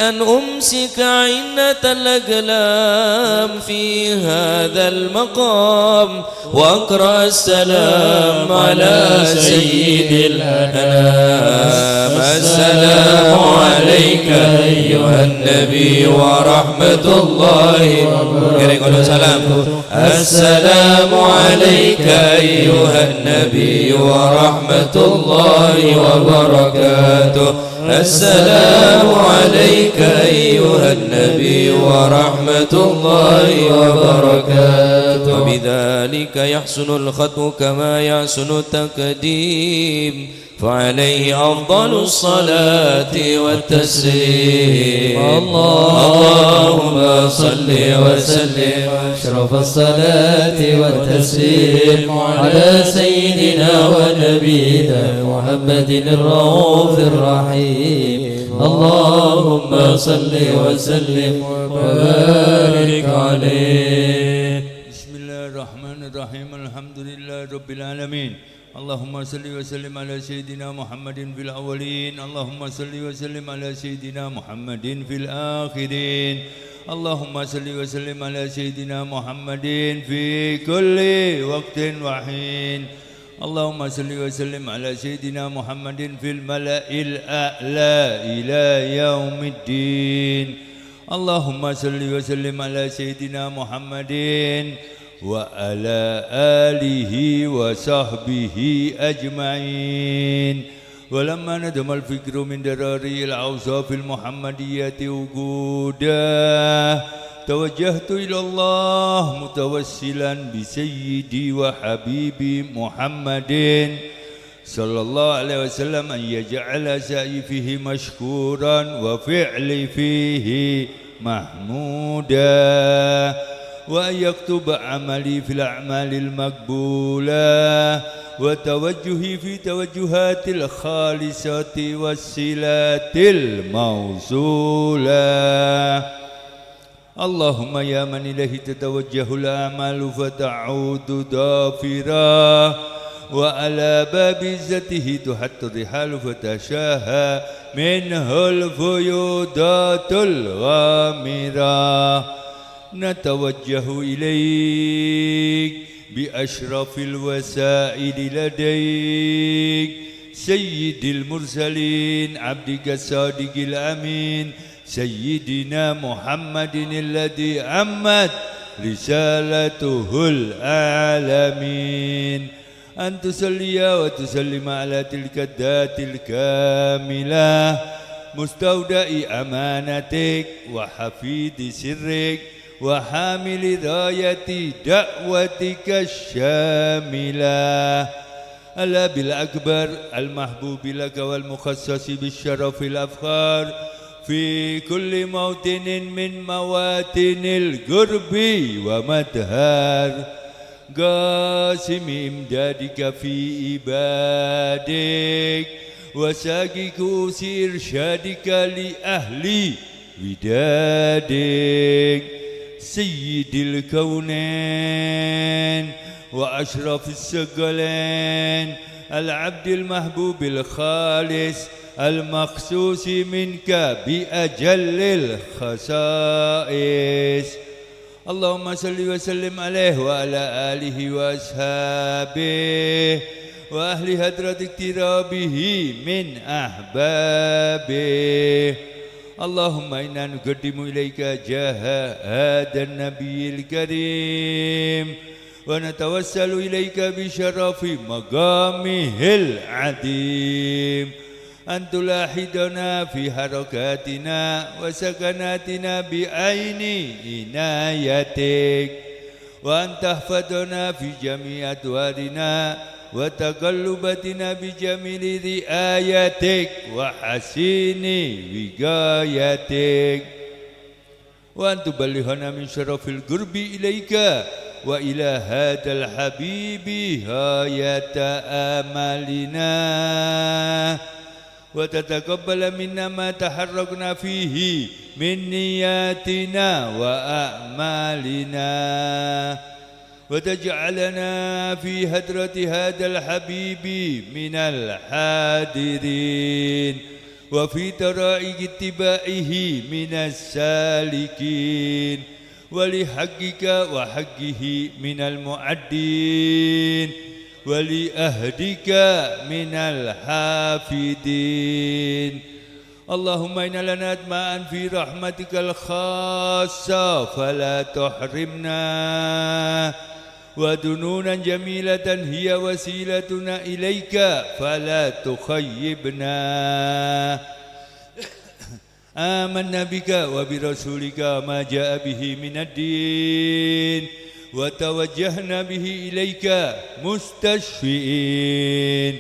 أن أمسك عنة الأقلام في هذا المقام وأقرأ السلام على سيد الأنام. السلام عليك أيها النبي ورحمة الله وبركاته. السلام عليك أيها النبي ورحمة الله وبركاته. السلام عليك أيها النبي ورحمة الله وبركاته. وبذلك يحسن الختم كما يحسن التقديم، فعليه أفضل الصلاة والتسليم. اللهم صل وسلم أشرف الصلاة والتسليم على سيدنا ونبينا محمد الرؤوف الرحيم. اللهم صل وسلم وبارك عليه. بسم الله الرحمن الرحيم. الحمد لله رب العالمين. اللهم صل وسلم على سيدنا محمد في الأولين. اللهم صل وسلم على سيدنا محمد في الآخرين. اللهم صل وسلم على سيدنا محمد في كل وقت وحين. اللهم صل وسلم على سيدنا محمد في الملأ الأعلى إلى يوم الدين. اللهم صل وسلم على سيدنا محمد وعلى آله وصحبه أجمعين. ولما ندم الفكر من دراري الأوصاف المحمدية وجودا توجهت إلى الله متوسلا بسيدي وحبيبي محمد صلى الله عليه وسلم أن يجعل سعي فيه مشكورا وفعلي فيه محمودا، وأن يكتب عملي في الأعمال المقبولة وتوجهي في توجهات الخالصة والصلات الموصولة. اللهم يا من إليه تتوجه الأعمال فتعود ضافرا، وعلى باب عزته تحط الرحال فتشاهى منه الفيوضات الغامرة. نتوجه إليك بأشرف الوسائل لديك سيد المرسلين عبدك الصادق الأمين سيدنا محمد الذي عمت رسالته العالمين، أن تصلي وتسلم على تلك الذات الكاملة مستودع أمانتك وحفيد سرك وحامل راية دعوتك الشاملة، الأب الأكبر المحبوب لك والمخصص بالشرف الأفخار في كل موطن من مواتن القرب ومدهار، قاسم إمدادك في عبادك وساقي كؤوس إرشادك لأهل ودادك، سيد الكونين وأشرف الثقلين العبد المحبوب الخالص المخصوص منك بأجل الخصائص. اللهم صل وسلم عليه وعلى آله وأصحابه وأهل هدرة اقترابه من أحبابه. اللهم إنا نقدم إليك جاه هذا النبي الكريم ونتوسل إليك بشرف مقامه العظيم أن تلاحظنا في حركاتنا وسكناتنا بعين عنايتك، وأن تحفظنا في جميع أدوارنا وتقلباتنا بجميل رعايتك وحسين وقايتك، وأن تبلغنا من شرف القرب إليك وإلى هذا الحبيب غاية آمالنا، وتتقبل منا ما تحركنا فيه من نياتنا وأعمالنا، وتجعلنا في هدرة هذا الحبيب من الحاضرين، وفي طرائق اتباعه من السالكين، ولحقك وحقه من المعدين، ولأهدك من الحافدين. اللهم إن لنا أدماء في رحمتك الخاصة فلا تحرمنا، وذنونا جميلة هي وسيلتنا إليك فلا تخيبنا. آمنا بك وبرسولك ما جاء به من الدين، وتوجهنا به إليك مستشفئين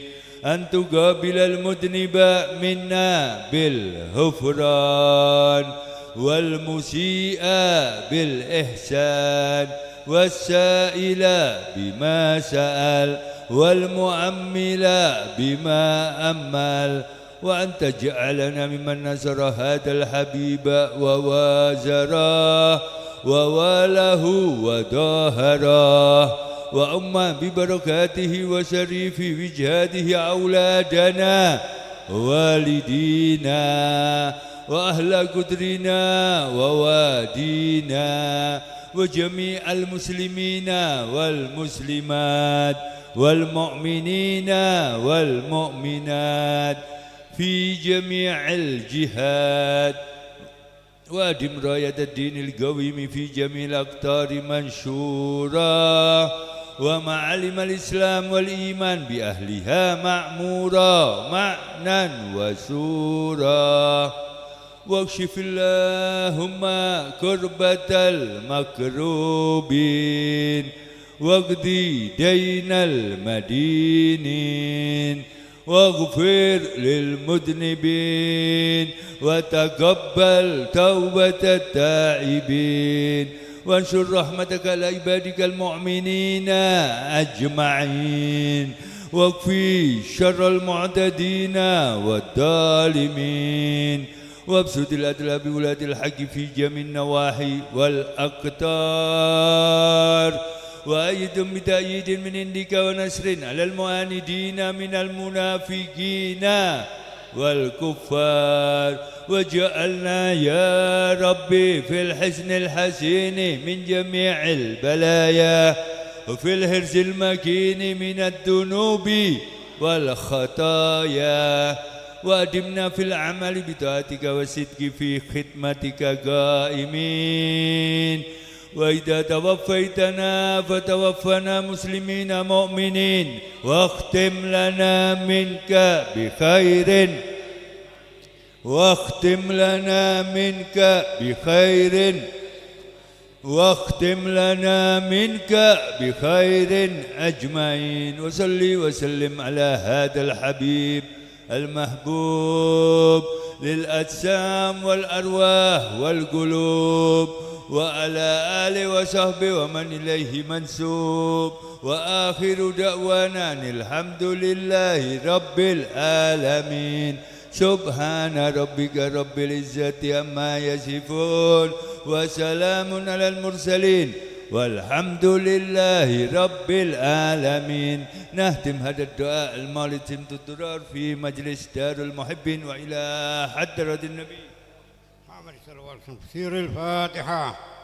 أن تقابل المذنب منا بالغفران، والمسيء بالإحسان، والسائل بما سأل، والمؤمل بما أمل، وأن تجعلنا ممن نصر هذا الحبيب ووازره وواله وظاهره، وأما ببركاته وشريف وجهاده أولادنا والدينا وأهل قدرنا ووادينا وجميع المسلمين والمسلمات والمؤمنين والمؤمنات في جميع الجهات، وأدم راية الدين القويم في جميع الأقطار منشورا، ومعالم الإسلام والإيمان بأهلها معمورا معنى وسورا، واكشف اللهم كربة المكروبين، واقضي دين المدينين، واغفر للمذنبين، وتقبل توبة التائبين، وانشر رحمتك على عبادك المؤمنين أجمعين، واكفي شر المعتدين والظالمين، وابسط الأدلى بولاد الحق في جميع النواحي والأقطار، وأيدهم بتأييد من عندك ونصر على المعاندين من المنافقين والكفار، وجعلنا يا ربي في الحسن الحسين من جميع البلايا، وفي الحرز المكين من الذنوب والخطايا، وأدمنا في العمل بطاعتك والصدق في خدمتك قائمين، وإذا توفيتنا فتوفنا مسلمين مؤمنين، واختم لنا منك بخير، واختم لنا منك بخير، واختم لنا منك بخير أجمعين. وصلي وسلم على هذا الحبيب المحبوب للأجسام والأرواح والقلوب، وعلى آله وصحبه ومن إليه منسوب، وآخر دعوانا أن الحمد لله رب العالمين. سبحان ربك رب العزة عما يصفون، وسلام على المرسلين، والحمد لله رب العالمين. نختم هذا الدعاء المالي الضرار في مجلس دار المحبين وإلى حضرة النبي. سير الفاتحة.